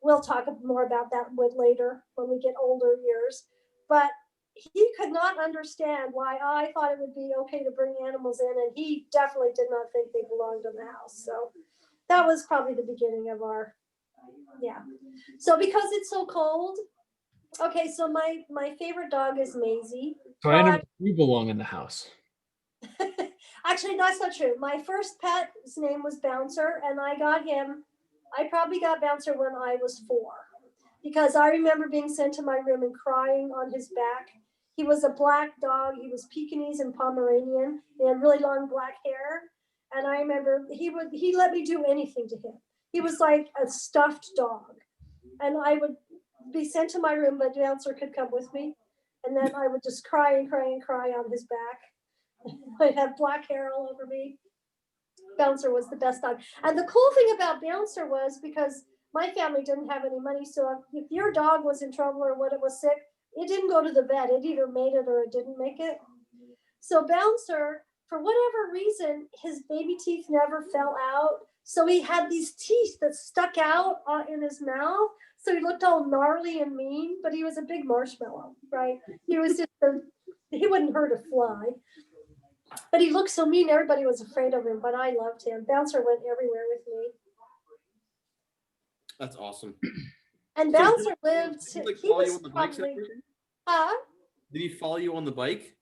we'll talk more about that later when we get older years. But he could not understand why I thought it would be okay to bring animals in, and he definitely did not think they belonged in the house. So that was probably the beginning of our, yeah. So because it's so cold, okay, so my favorite dog is Maisie. So animals do belong in the house. Actually, that's not true. My first pet's name was Bouncer, and I probably got Bouncer when I was 4, because I remember being sent to my room and crying on his back. He was a black dog. He was Pekingese and Pomeranian. He had really long black hair. And I remember he let me do anything to him. He was like a stuffed dog. And I would be sent to my room, but Bouncer could come with me. And then I would just cry and cry and cry on his back. I'd have black hair all over me. Bouncer was the best dog. And the cool thing about Bouncer was, because my family didn't have any money, so if your dog was in trouble or when it was sick, it didn't go to the vet. It either made it or it didn't make it. So Bouncer, for whatever reason, his baby teeth never fell out. So he had these teeth that stuck out in his mouth. So he looked all gnarly and mean, but he was a big marshmallow, right? He was just he wouldn't hurt a fly. But he looked so mean, everybody was afraid of him, but I loved him. Bouncer went everywhere with me. That's awesome. And So Bouncer lived, Did he like he follow you was on the bikes and probably, everything? huh? Did he follow you on the bike?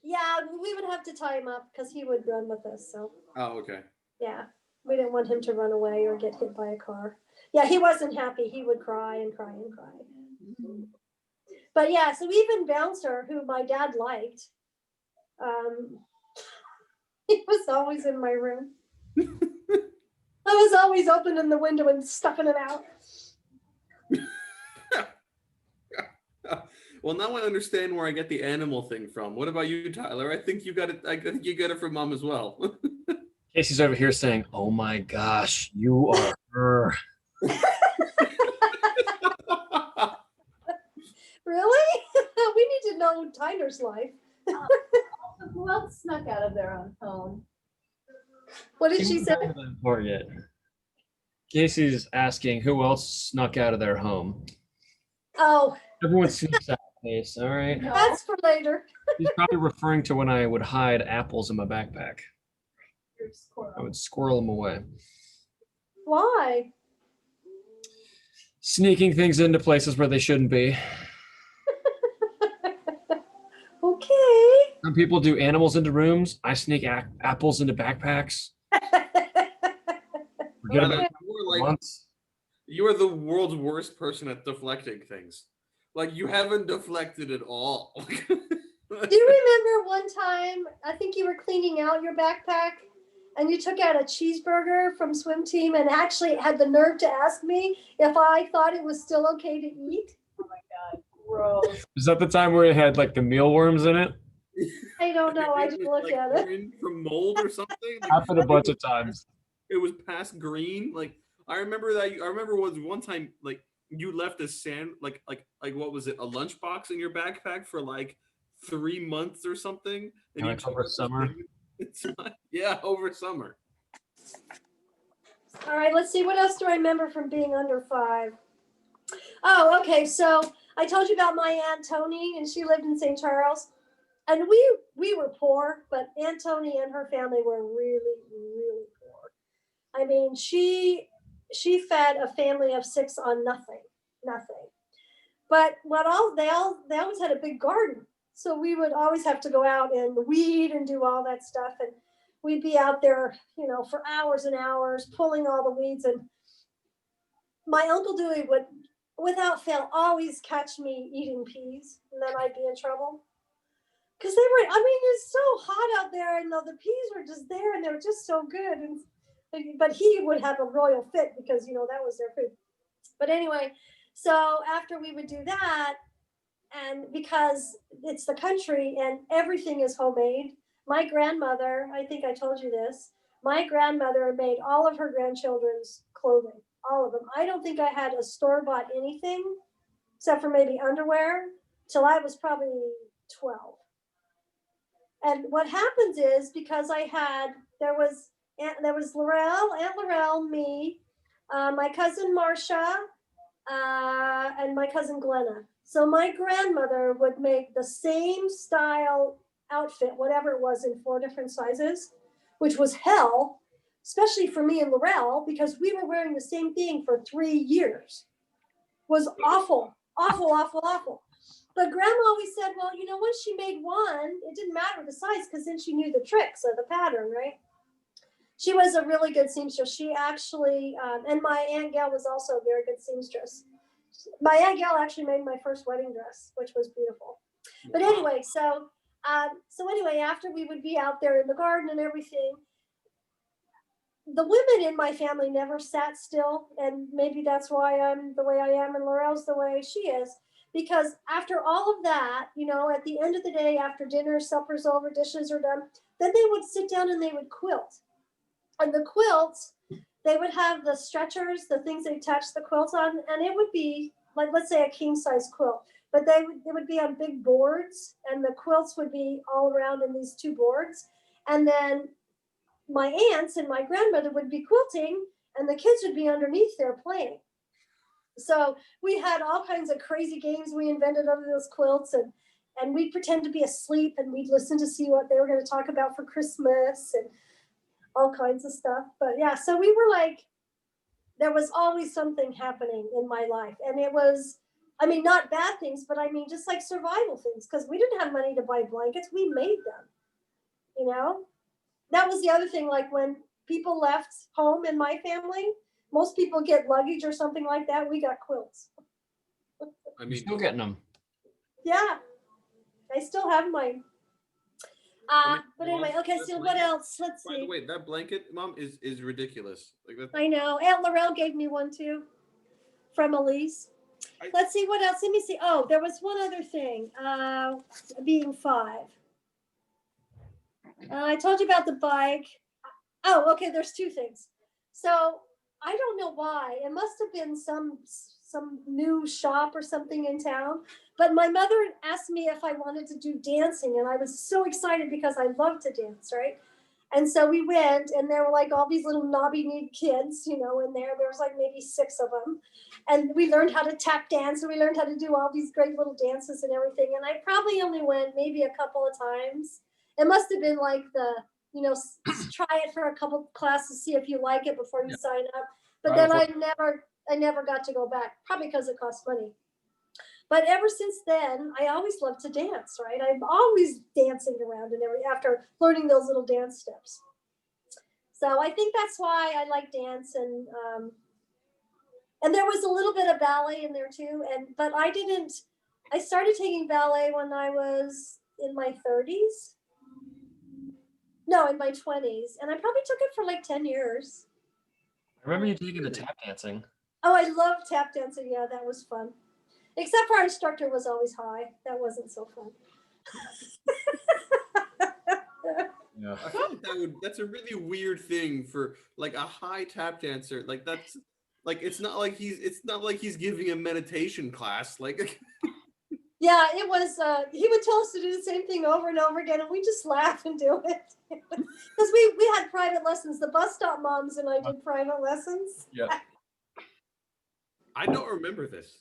Yeah, we would have to tie him up because he would run with us. So Oh, okay. yeah, we didn't want him to run away or get hit by a car. Yeah, he wasn't happy. He would cry and cry and cry. But yeah, so even Bouncer, who my dad liked, he was always in my room. I was always opening the window and stuffing it out. Well, now I understand where I get the animal thing from. What about you, Tyler? I think you got it. I think you got it from Mom as well. Casey's over here saying, "Oh my gosh, you are her." Really? We need to know Tyler's life. Who else snuck out of their own home? What did she say? Or yet. Casey's asking who else snuck out of their home. Oh, Everyone sneaks out, Case. All right. No. that's for later. He's probably referring to when I would hide apples in my backpack. Your squirrel. I would squirrel them away. Why? Sneaking things into places where they shouldn't be. Okay. Some people do animals into rooms. I sneak apples into backpacks. Forget Tyler, about it you were like once. you are the world's worst person at deflecting things. Like you haven't deflected at all. Do you remember one time, I think you were cleaning out your backpack and you took out a cheeseburger from swim team and actually had the nerve to ask me if I thought it was still okay to eat? Oh my God, gross. Is that the time where it had like the mealworms in it? I don't know. I It just was, looked like, at it. green from mold or something. Like, Happened a bunch of times. it was past green. Like I remember that. I remember was one time like you left a like what was it, a lunchbox in your backpack for like 3 months or something. And Like took over it to summer? Yeah, over summer. All right, let's see. What else do I remember from being under 5? Oh, okay. So I told you about my Aunt Tony, and she lived in St. Charles. And we were poor, but Aunt Tony and her family were really, really poor. I mean, she fed a family of 6 on nothing. But they always had a big garden. So we would always have to go out and weed and do all that stuff. And we'd be out there, for hours and hours pulling all the weeds. And my Uncle Dewey would, without fail, always catch me eating peas, and then I'd be in trouble. Because it's so hot out there, and the peas were just there, and they were just so good. But he would have a royal fit because, that was their food. But anyway, so after we would do that, and because it's the country and everything is homemade, my grandmother, I think I told you this, my grandmother made all of her grandchildren's clothing, all of them. I don't think I had a store-bought anything, except for maybe underwear, till I was probably 12. And what happens is, because there was Aunt Laurel, me, my cousin Marcia, and my cousin Glenna. So my grandmother would make the same style outfit, whatever it was, in 4 different sizes, which was hell, especially for me and Laurel, because we were wearing the same thing for 3 years. Was awful, awful, awful, awful. But grandma always said, well, you know, once she made one, it didn't matter the size because then she knew the tricks of the pattern, right? She was a really good seamstress. She actually, and my Aunt Gail was also a very good seamstress. My Aunt Gail actually made my first wedding dress, which was beautiful. But anyway, so anyway, after we would be out there in the garden and everything, the women in my family never sat still, and maybe that's why I'm the way I am and Laurel's the way she is. Because after all of that, you know, at the end of the day, after dinner, supper's over, dishes are done, then they would sit down and they would quilt. And the quilts, they would have the stretchers, the things they attach the quilts on, and it would be like, let's say, a king size quilt, but it would be on big boards, and the quilts would be all around in these 2 boards. And then my aunts and my grandmother would be quilting, and the kids would be underneath there playing. So we had all kinds of crazy games we invented under those quilts, and we'd pretend to be asleep, and we'd listen to see what they were going to talk about for Christmas and all kinds of stuff. But yeah, so we were like, there was always something happening in my life. And it was, I mean, not bad things, but I mean, just like survival things, because we didn't have money to buy blankets. We made them, you know? That was the other thing. Like when people left home in my family, most people get luggage or something like that. We got quilts. I You're mean, still getting them. Yeah, I still have mine. But anyway, okay, so what else? Let's by the see. way, that blanket, Mom, is ridiculous. Like that. I know. Aunt Laurel gave me one too from Elise. Let's see what else. Let me see. Oh, there was one other thing. Being 5. I told you about the bike. Oh, okay. There's 2 things. So I don't know why. It must have been some new shop or something in town. But my mother asked me if I wanted to do dancing, and I was so excited because I love to dance, right? And so we went, and there were like all these little knobby-kneed kids, you know, in there. There was like maybe 6 of them. And we learned how to tap dance, and we learned how to do all these great little dances and everything. And I probably only went maybe a couple of times. It must have been like the, you know, try it for a couple classes, see if you like it before you sign up. But then I never got to go back, probably because it cost money. But ever since then, I always loved to dance, right? I'm always dancing around and after learning those little dance steps. So I think that's why I like dance, and there was a little bit of ballet in there too. But I started taking ballet when I was in my 30s. No, in my 20s. And I probably took it for like 10 years. I remember you taking the tap dancing. Oh, I love tap dancing. Yeah, that was fun. Except for our instructor was always high. That wasn't so fun. Yeah. I feel like that's a really weird thing for like a high tap dancer. Like that's like it's not like he's giving a meditation class. Like Yeah, it was. He would tell us to do the same thing over and over again, and we just laugh and do it because we had private lessons. The bus stop moms and I did private lessons. Yeah. I don't remember this.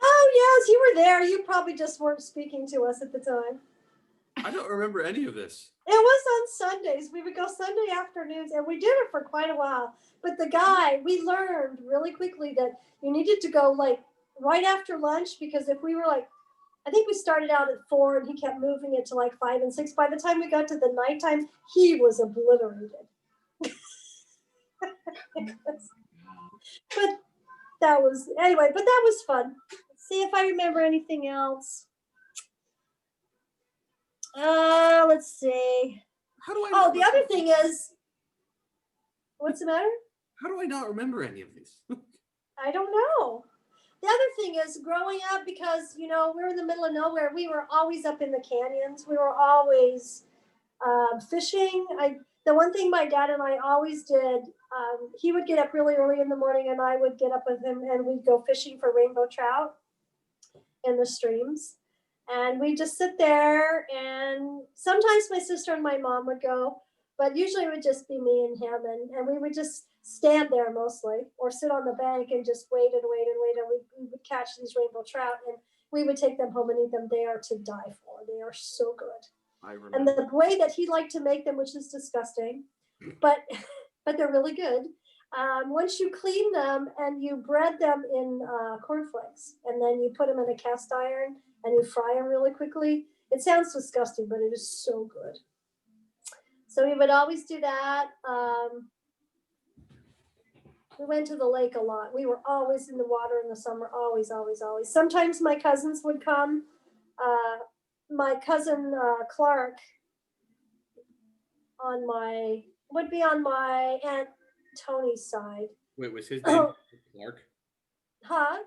Oh yes, you were there. You probably just weren't speaking to us at the time. I don't remember any of this. It was on Sundays. We would go Sunday afternoons, and we did it for quite a while. But we learned really quickly that you needed to go like right after lunch, because if we were like, I think we started out at 4 and he kept moving it to like 5 and 6. By the time we got to the nighttime, he was obliterated. But that was fun. Let's see if I remember anything else. Let's see. How do I? Oh, the other thing is, what's the matter? How do I not remember any of these? I don't know. The other thing is growing up, because, you know, we're in the middle of nowhere. We were always up in the canyons. We were always fishing. The one thing my dad and I always did, he would get up really early in the morning and I would get up with him, and we'd go fishing for rainbow trout in the streams. And we'd just sit there, and sometimes my sister and my mom would go, but usually it would just be me and him. And we would just stand there mostly, or sit on the bank and just wait and wait and wait. And we would catch these rainbow trout, and we would take them home and eat them. They are to die for. They are so good. I And remember. the way that he liked to make them, which is disgusting, but they're really good. Once you clean them and you bread them in cornflakes, and then you put them in a cast iron and you fry them really quickly. It sounds disgusting, but it is so good. So we would always do that. We went to the lake a lot. We were always in the water in the summer, always, always, always. Sometimes my cousins would come. My cousin Clark would be on my Aunt Tony's side. Wait, was his name Clark? Huh?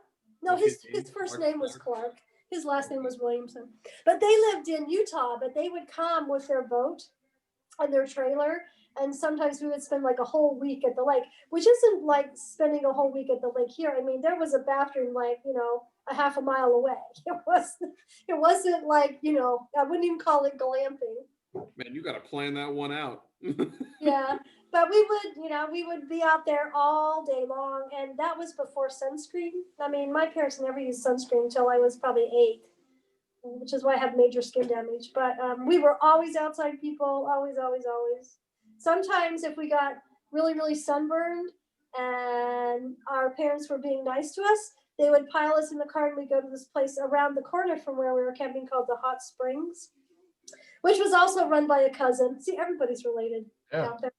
No, What's his name? his first Clark? name was Clark. His last name was Williamson. But they lived in Utah, but they would come with their boat and their trailer. And sometimes we would spend like a whole week at the lake, which isn't like spending a whole week at the lake here. I mean, there was a bathroom like, a half a mile away. It wasn't like, I wouldn't even call it glamping. Man, you got to plan that one out. Yeah, but we would be out there all day long, and that was before sunscreen. I mean, my parents never used sunscreen until I was probably 8, which is why I have major skin damage. But we were always outside people, always, always, always. Sometimes if we got really, really sunburned and our parents were being nice to us, they would pile us in the car and we'd go to this place around the corner from where we were camping called the Hot Springs, which was also run by a cousin. See, everybody's related out there.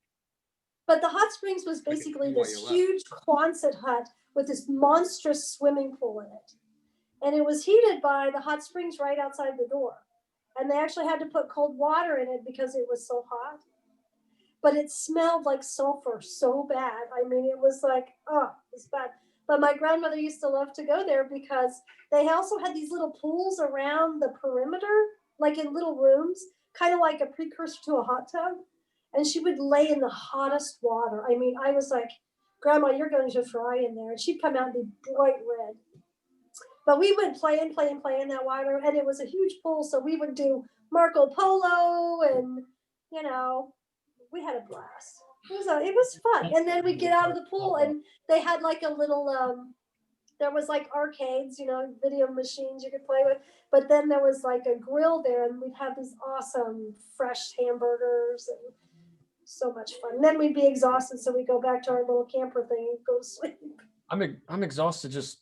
But the Hot Springs was basically this huge Quonset hut with this monstrous swimming pool in it. And it was heated by the hot springs right outside the door. And they actually had to put cold water in it because it was so hot. But it smelled like sulfur so bad. I mean, it was like, oh, it's bad. But my grandmother used to love to go there because they also had these little pools around the perimeter, like in little rooms, kind of like a precursor to a hot tub. And she would lay in the hottest water. I mean, I was like, Grandma, you're going to fry in there. And she'd come out and be bright red. But we would play in that water. And it was a huge pool. So we would do Marco Polo and, we had a blast. It was fun. And then we'd get out of the pool and they had like a little, there was like arcades, video machines you could play with. But then there was like a grill there and we'd have these awesome fresh hamburgers and so much fun. And then we'd be exhausted. So we go back to our little camper thing and go to sleep. I'm exhausted just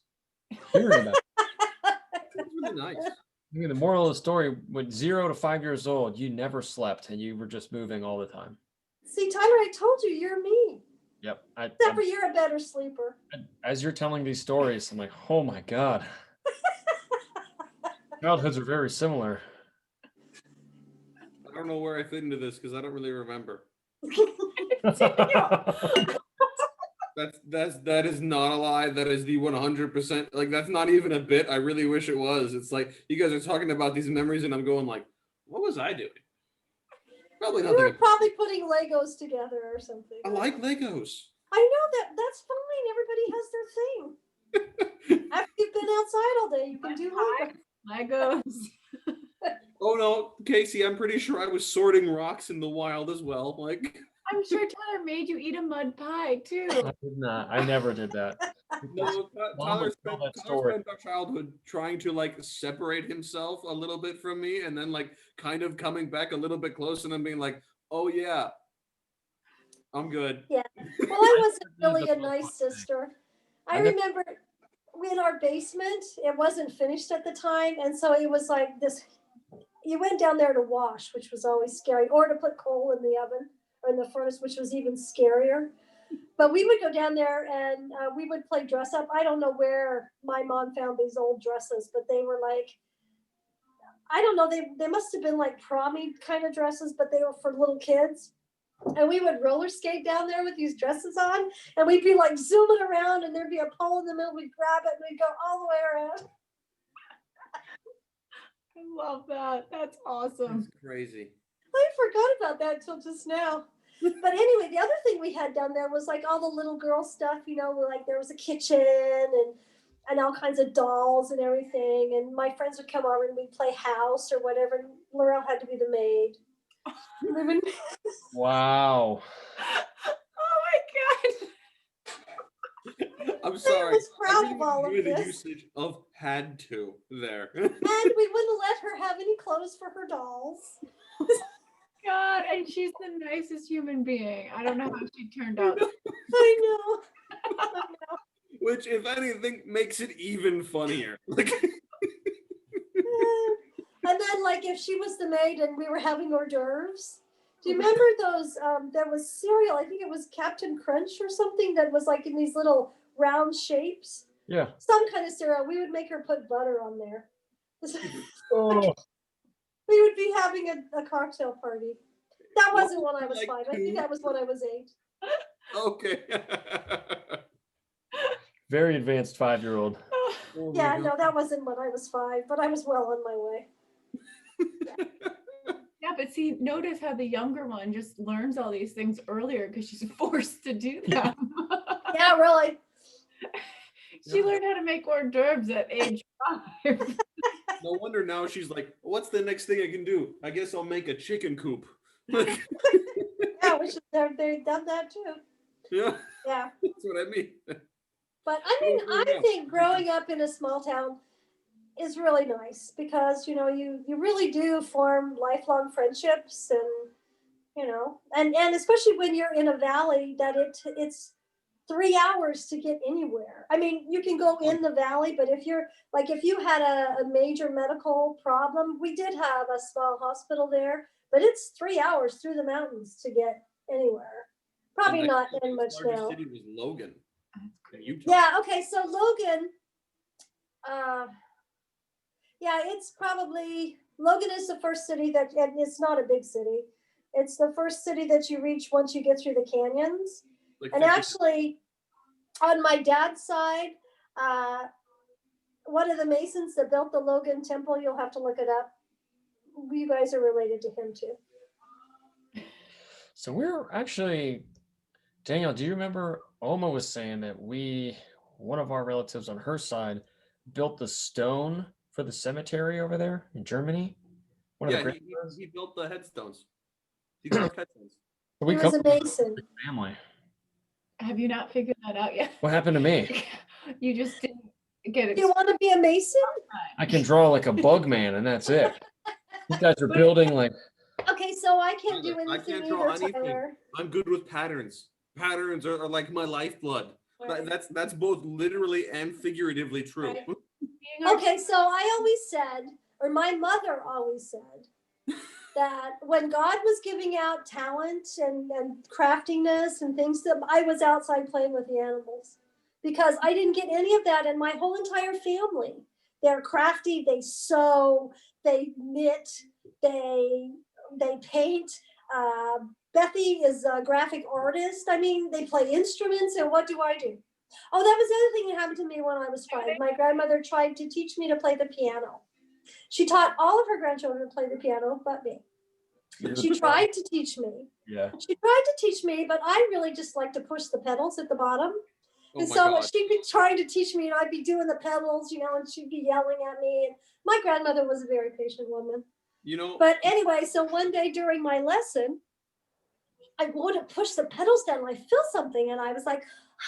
hearing about it. That's really nice. I mean, the moral of the story, when 0 to 5 years old, you never slept and you were just moving all the time. See, Tyler, I told you, you're me. Yep. Except for you're a better sleeper. As you're telling these stories, I'm like, oh my God. Childhoods are very similar. I don't know where I fit into this because I don't really remember. That is not a lie. That is the 100%. Like, that's not even a bit. I really wish it was. It's like you guys are talking about these memories, and I'm going like, what was I doing? Probably You nothing. were probably putting Legos together or something. I like Legos. I know that's fine. Everybody has their thing. After you've been outside all day, you can do Legos. Legos. Oh no, Casey, I'm pretty sure I was sorting rocks in the wild as well. Like, I'm sure Tyler made you eat a mud pie too. I did not. I never did that. no, Mom Tyler would tell spent, that Tyler story. spent our childhood trying to like separate himself a little bit from me, and then like kind of coming back a little bit close, and then being like, "Oh yeah, I'm good." Well, I wasn't really a nice sister. I remember in our basement, it wasn't finished at the time, and so it was like this. You went down there to wash, which was always scary, or to put coal in the oven or in the furnace, which was even scarier. But we would go down there and we would play dress up. I don't know where my mom found these old dresses, but they were like, I don't know, they must have been like prom-y kind of dresses, but they were for little kids. And we would roller skate down there with these dresses on, and we'd be like zooming around, and there'd be a pole in the middle. We'd grab it, and we'd go all the way around. I love that. That's awesome. That's crazy. I forgot about that until just now. But anyway, the other thing we had down there was like all the little girl stuff, like there was a kitchen and all kinds of dolls and everything. And my friends would come over and we'd play house or whatever. And Laurel had to be the maid. Wow. Oh my God. I'm sorry. was proud I of all of enjoy the this. usage of "had to" there. And we wouldn't let her have any clothes for her dolls. God, and she's the nicest human being. I don't know how she turned out. I know. I know. Which, if anything, makes it even funnier. Like, And then, like, if she was the maid and we were having hors d'oeuvres, do you remember those? There was cereal. I think it was Captain Crunch or something that was like in these little round shapes. Yeah. Some kind of cereal. We would make her put butter on there. Oh. We would be having a cocktail party. That wasn't when I was Like 5. I think two? that was when I was 8. okay. Very advanced 5-year-old. Oh my Yeah, God. no, that wasn't when I was 5, but I was well on my way. Yeah, but see, notice how the younger one just learns all these things earlier because she's forced to do them. Yeah, really. She learned how to make hors d'oeuvres at age 5. No wonder now she's like, what's the next thing I can do? I guess I'll make a chicken coop. Like, Yeah, we should have they've done that too. yeah, Yeah. that's what I mean. But I mean, Well, I think growing up in a small town is really nice because, you know, you really do form lifelong friendships and, you know, and especially when you're in a valley that it's 3 hours to get anywhere. I mean, you can go in the valley, but if you're like, if you had a major medical problem, we did have a small hospital there, but it's 3 hours through the mountains to get anywhere. Probably And not the in much largest now. city was Logan in Utah. Yeah, okay, so Logan, yeah, it's probably, Logan is the first city that, and it's not a big city. It's the first city that you reach once you get through the canyons. Like And 50 actually, on my dad's side, one of the Masons that built the Logan Temple, you'll have to look it up. You guys are related to him too. So we're actually, Daniel, do you remember Oma was saying that one of our relatives on her side built the stone for the cemetery over there in Germany? One of Yeah, the he built the headstones. He carved headstones. we He come was a from a Mason. big family. Have you not figured that out yet? What happened to me? You just didn't get it. Do you want to be a Mason? I can draw like a bug man and that's it. These guys are building like, Okay, so I can't do I anything can't draw either, anything. Tyler. I'm good with patterns. Patterns are like my lifeblood. Right. That's both literally and figuratively true. Right. Being our- Okay, so I always said, or my mother always said, that when God was giving out talent and craftiness and things, that I was outside playing with the animals because I didn't get any of that. And my whole entire family, they're crafty, they sew, they knit, they paint. Bethy is a graphic artist. I mean, they play instruments, and what do I do? Oh, that was the other thing that happened to me when I was 5. My grandmother tried to teach me to play the piano. She taught all of her grandchildren to play the piano, but me. She tried to teach me. yeah. She tried to teach me, but I really just like to push the pedals at the bottom. Oh And my so God. she'd be trying to teach me, and I'd be doing the pedals, you know, and she'd be yelling at me. And my grandmother was a very patient woman. You know, But anyway, so one day during my lesson, I wouldn't push the pedals down. And I feel something, and I was like,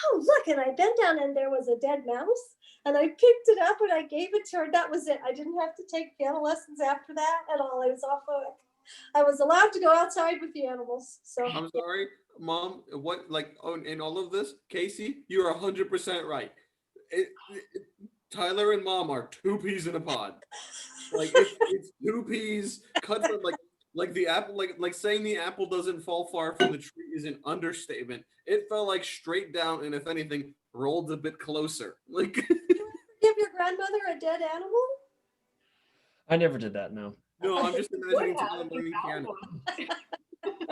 "Oh, look!" And I bent down, and there was a dead mouse. And I picked it up, and I gave it to her. That was it. I didn't have to take piano lessons after that at all. I was off hook. I was allowed to go outside with the animals. So I'm sorry, Mom. What, like, in all of this, Casey, you're 100% right. Tyler and Mom are 2 peas in a pod. Like it's 2 peas cut from like the apple, like saying the apple doesn't fall far from the tree is an understatement. It fell like straight down, and if anything, rolled a bit closer. Like give your grandmother a dead animal? I never did that, no. no, I'm just imagining Would Tyler have learning without piano. one.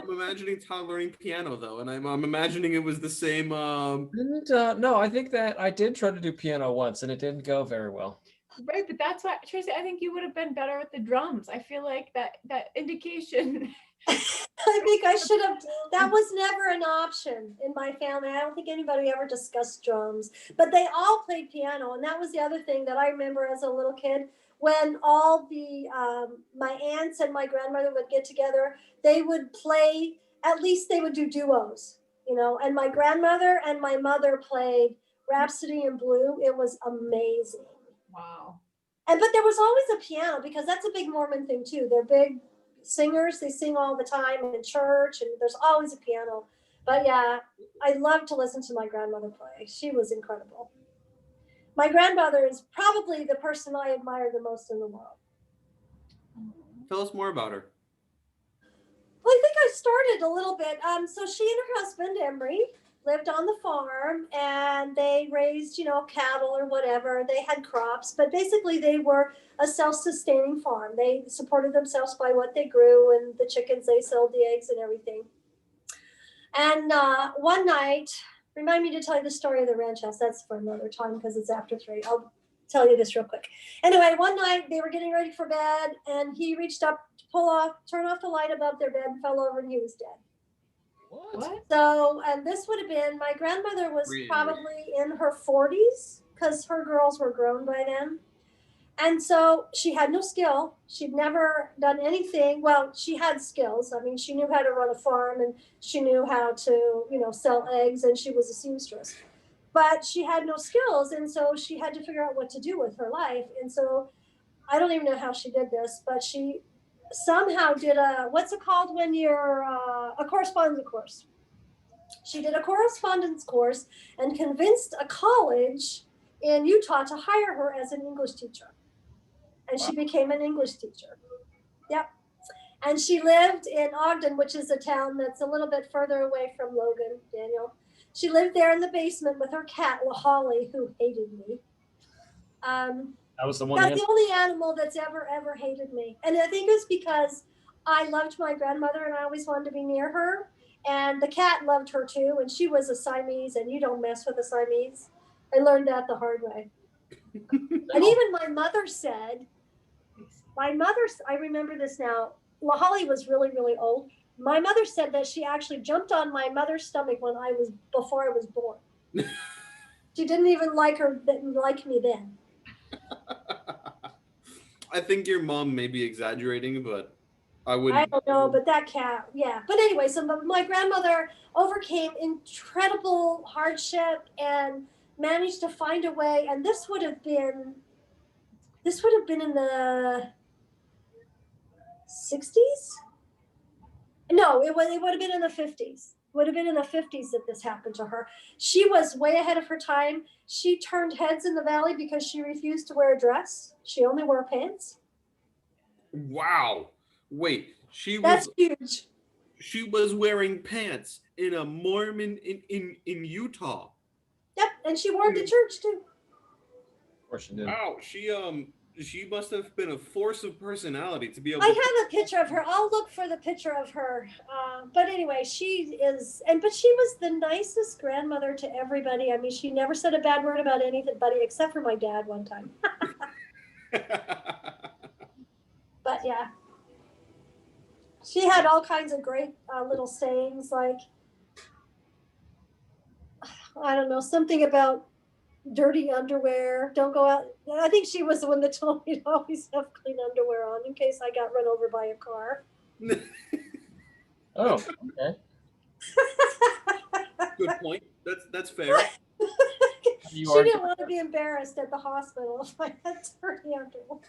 I'm imagining Tyler learning piano though, and I'm imagining it was the same. No, I think that I did try to do piano once and it didn't go very well. Right, but that's why, Tracy, I think you would have been better with the drums. I feel like that indication. I think I should have. That was never an option in my family. I don't think anybody ever discussed drums, but they all played piano, and that was the other thing that I remember as a little kid. When all the my aunts and my grandmother would get together, they would play. At least they would do duos, you know. And my grandmother and my mother played Rhapsody in Blue. It was amazing. Wow. But there was always a piano because that's a big Mormon thing too. They're big singers. They sing all the time in church, and there's always a piano. But yeah, I love to listen to my grandmother play. She was incredible. My grandmother is probably the person I admire the most in the world. Tell us more about her. Well, I think I started a little bit. So she and her husband, Emery, lived on the farm, and they raised, cattle or whatever. They had crops, but basically they were a self-sustaining farm. They supported themselves by what they grew, and the chickens, they sold the eggs and everything. And one night, remind me to tell you the story of the ranch house. That's for another time because it's after 3. I'll tell you this real quick. Anyway, one night they were getting ready for bed, and he reached up to turn off the light above their bed, and fell over, and he was dead. What? So, and this would have been, my grandmother was Really? probably in her 40s because her girls were grown by then. And so she had no skill. She'd never done anything. Well, she had skills. I mean, she knew how to run a farm, and she knew how to, sell eggs, and she was a seamstress. But she had no skills, and so she had to figure out what to do with her life. And so I don't even know how she did this, but she somehow did what's it called when you're a correspondence course. She did a correspondence course and convinced a college in Utah to hire her as an English teacher. And she became an English teacher. Yep. And she lived in Ogden, which is a town that's a little bit further away from Logan, Daniel. She lived there in the basement with her cat, Holly, who hated me. That was the one. That's the only animal that's ever hated me. And I think it's because I loved my grandmother and I always wanted to be near her. And the cat loved her too. And she was a Siamese, and you don't mess with a Siamese. I learned that the hard way. And even my mother said, I remember this now. Holly was really, really old. My mother said that she actually jumped on my mother's stomach before I was born. She didn't even like me then. I think your mom may be exaggerating, but I wouldn't. I don't know, but that cat, yeah. But anyway, so my grandmother overcame incredible hardship and managed to find a way. And this would have been in the 60s? No, it would have been in the 50s. Would have been in the 50s that this happened to her. She was way ahead of her time. She turned heads in the valley because she refused to wear a dress. She only wore pants. Wow. Wait, That's huge. she was wearing pants in a Mormon in Utah. Yep, and she wore it to church too. Of course she did. Wow, she must have been a force of personality to be able I to. have a picture of her. I'll look for the picture of her. But anyway, she was the nicest grandmother to everybody. I mean, she never said a bad word about anybody except for my dad one time. But yeah, she had all kinds of great little sayings, like, I don't know, something about dirty underwear. Don't go out. I think she was the one that told me to always have clean underwear on in case I got run over by a car. Oh, okay. Good point. That's fair. She didn't want to be embarrassed at the hospital if I had dirty underwear.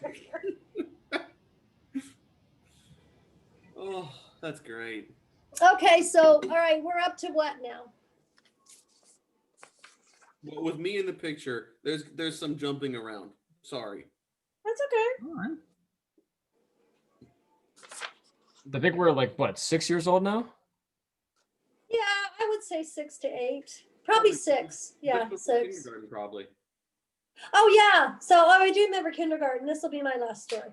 Oh, that's great. Okay, so all right, we're up to what now? Well, with me in the picture, there's some jumping around. Sorry. That's okay. All right. I think we're like, what, 6 years old now? Yeah, I would say 6 to 8. Probably 6. Yeah, Just before 6. kindergarten, probably. Oh yeah. So I do remember kindergarten. This will be my last story.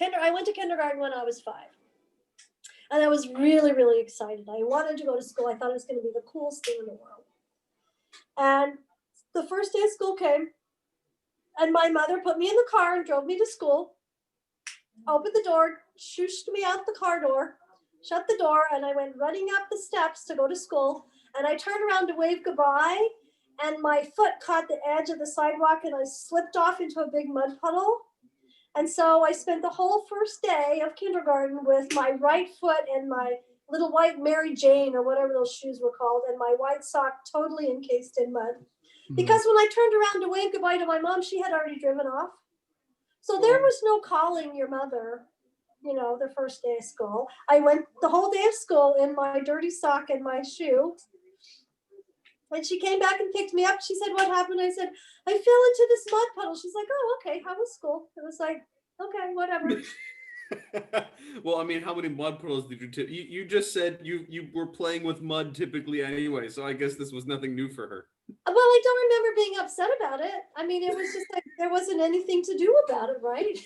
I went to kindergarten when I was 5. And I was really, really excited. I wanted to go to school. I thought it was going to be the coolest thing in the world. And the first day of school came, and my mother put me in the car and drove me to school, opened the door, shooshed me out the car door, shut the door, and I went running up the steps to go to school. And I turned around to wave goodbye, and my foot caught the edge of the sidewalk, and I slipped off into a big mud puddle. And so I spent the whole first day of kindergarten with my right foot and my little white Mary Jane or whatever those shoes were called, and my white sock totally encased in mud. Because when I turned around to wave goodbye to my mom, she had already driven off. So there was no calling your mother, the first day of school. I went the whole day of school in my dirty sock and my shoe. When she came back and picked me up, she said, "What happened?" I said, "I fell into this mud puddle." She's like, "Oh, okay. How was school?" It was like, okay, whatever. Well, I mean, how many mud puddles did you just said you were playing with mud typically anyway, so I guess this was nothing new for her. Well, I don't remember being upset about it. I mean, it was just like there wasn't anything to do about it, right?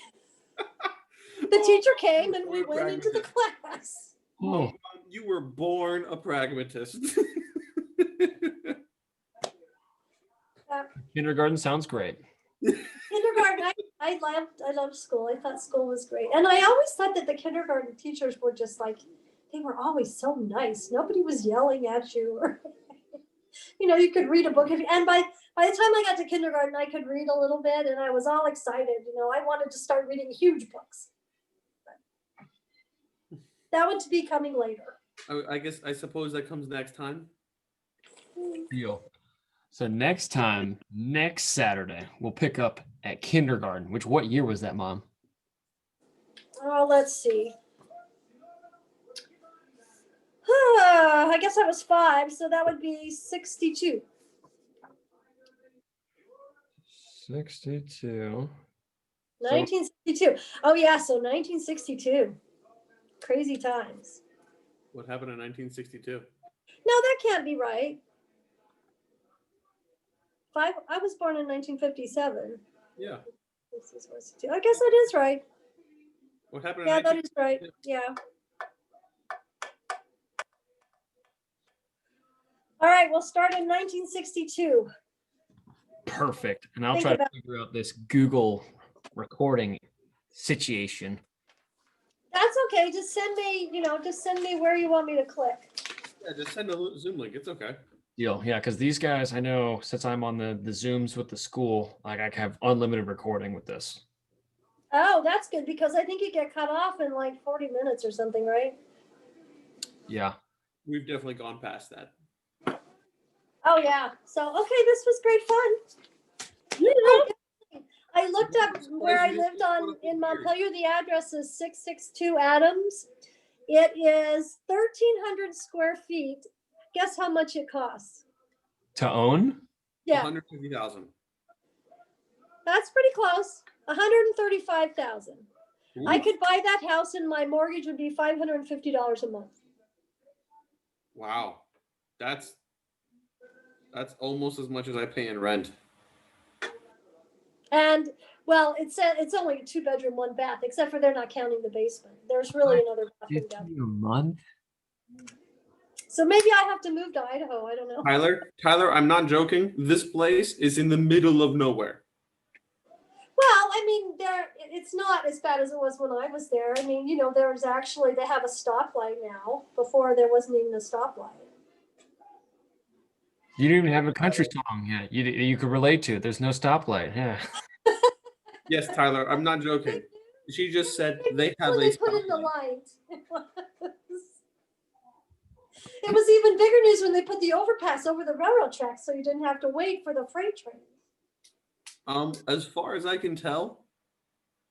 The teacher came and we went into the class. Oh, You were born a pragmatist. kindergarten sounds great. Kindergarten, I loved school. I thought school was great. And I always thought that the kindergarten teachers were just like, they were always so nice. Nobody was yelling at you. Or, you could read a book. And by the time I got to kindergarten, I could read a little bit and I was all excited. I wanted to start reading huge books. That would be coming later. I suppose that comes next time. Deal. So next time, next Saturday, we'll pick up at kindergarten. What year was that, Mom? Oh, let's see. I guess I was 5, so that would be 62. 62. 1962. Oh, yeah, so 1962. Crazy times. What happened in 1962? No, that can't be right. I was born in 1957. Yeah. I guess that is right. What happened? Yeah, In that is right. Yeah. All right, we'll start in 1962. Perfect. And I'll Think try to about- figure out this Google recording situation. That's okay. Just send me where you want me to click. Yeah, just send a Zoom link. It's okay. Deal. Yeah, because these guys, I know since I'm on the Zooms with the school, like I have unlimited recording with this. Oh, that's good because I think you get cut off in like 40 minutes or something, right? Yeah. We've definitely gone past that. Oh yeah. So okay, this was great fun. Oh, I looked up where I lived in Montpelier. The address is 662 Adams. It is 1,300 square feet. Guess how much it costs? To own? Yeah, 150,000. that's pretty close. 135,000. I could buy that house and my mortgage would be $550 a month. Wow, that's almost as much as I pay in rent. And well, it's only a 2-bedroom, 1 bath, except for they're not counting the basement. There's really another bathroom down. A month? So maybe I have to move to Idaho. I don't know. Tyler, I'm not joking. This place is in the middle of nowhere. Well, I mean, it's not as bad as it was when I was there. I mean, they have a stoplight now. Before there wasn't even a stoplight. You didn't even have a country song yet. You could relate to it. There's no stoplight. Yeah. Yes, Tyler, I'm not joking. She just said they have When a they put in the stoplight. light. It was even bigger news when they put the overpass over the railroad tracks, so you didn't have to wait for the freight train. As far as I can tell,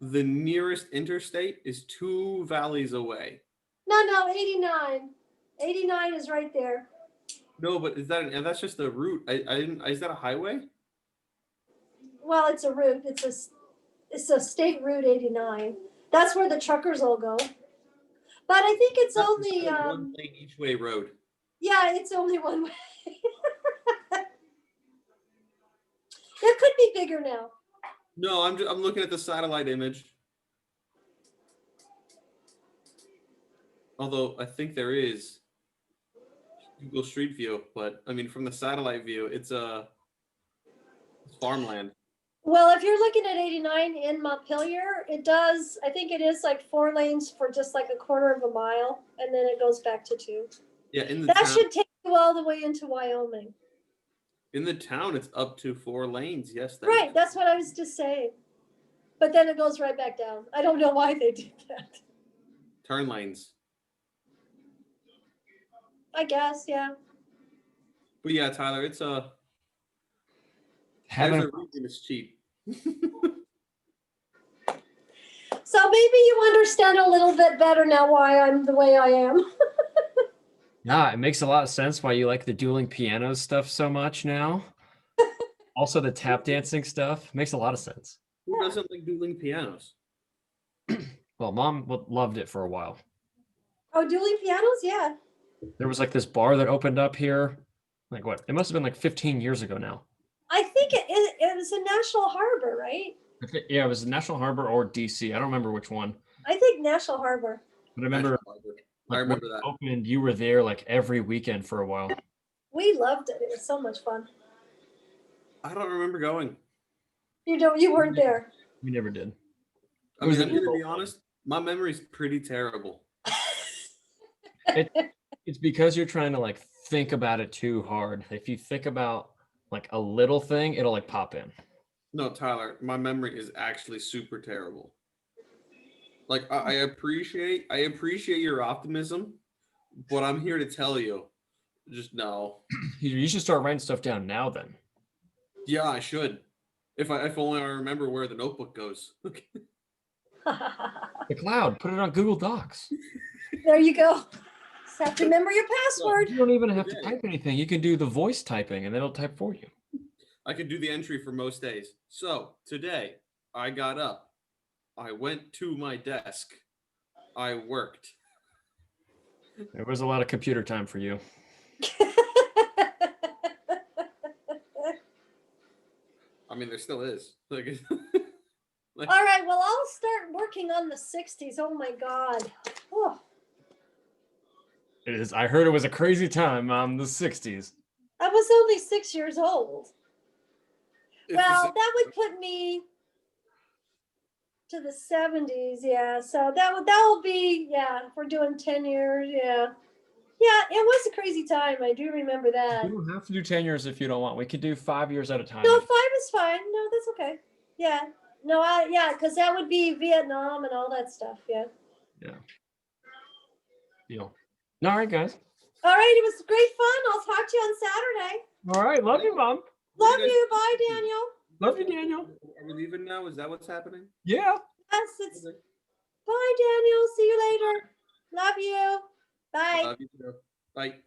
the nearest interstate is 2 valleys away. No, 89. 89 is right there. No, but that's just a route. Is that a highway? Well, it's a route. It's a state route 89. That's where the truckers all go. But I think it's That's only just a 1 lane each way road. yeah, it's only one way. It could be bigger now. No, I'm looking at the satellite image. Although I think there is Google Street View, but I mean from the satellite view, it's farmland. Well, if you're looking at 89 in Montpelier, I think it is like 4 lanes for just like a quarter of a mile, and then it goes back to 2. Yeah, in the That town, should take you all the way into Wyoming. it's up to 4 lanes. Yes, Right, that's what I was just saying. But then it goes right back down. I don't know why they did that. Turn lanes. I guess, yeah. But yeah, Tyler, having There's a reason it's cheap. So maybe you understand a little bit better now why I'm the way I am. Yeah, it makes a lot of sense why you like the dueling pianos stuff so much now. Also, the tap dancing stuff makes a lot of sense. Who doesn't like dueling pianos? Well, mom loved it for a while. Oh, dueling pianos? Yeah. There was like this bar that opened up here. Like what? It must have been like 15 years ago now. I think it was in National Harbor, right? Yeah, it was National Harbor or DC. I don't remember which one. I think National Harbor. But I remember, I like, remember when it that. opened, you were there like every weekend for a while. We loved it. It was so much fun. I don't remember going. You weren't there. We never did. I mean, I'm gonna be honest. My memory's pretty terrible. It's because you're trying to like think about it too hard. If you think about like a little thing, it'll like pop in. No, Tyler, my memory is actually super terrible. Like I appreciate your optimism, but I'm here to tell you, just no. You should start writing stuff down now then. Yeah, I should. If only I remember where the notebook goes. The cloud, put it on Google Docs. There you go. Just have to remember your password. You don't even have to Okay. type anything. You can do the voice typing and it'll type for you. I could do the entry for most days. So today I got up. I went to my desk. I worked. There was a lot of computer time for you. I mean, there still is. Like, All right, well, I'll start working on the 60s. Oh my God. Oh, It is. I heard it was a crazy time, Mom. The 60s. I was only 6 years old. if Well, the- that would put me to the 70s, yeah. So that will be, yeah, if we're doing 10 years, yeah. Yeah, it was a crazy time. I do remember that. You don't have to do 10 years if you don't want. We could do 5 years at a time. No, 5 is fine. No, that's okay. Yeah. No, yeah, because that would be Vietnam and all that stuff, yeah. Deal. All right, guys. All right, it was great fun. I'll talk to you on Saturday. All right. Love you, Mom. Love you. Bye, Daniel. Love you, Daniel. Are we leaving now? Is that what's happening? Yeah. Yes, it's Okay. bye, Daniel. See you later. Love you. Bye. Love you too. Bye.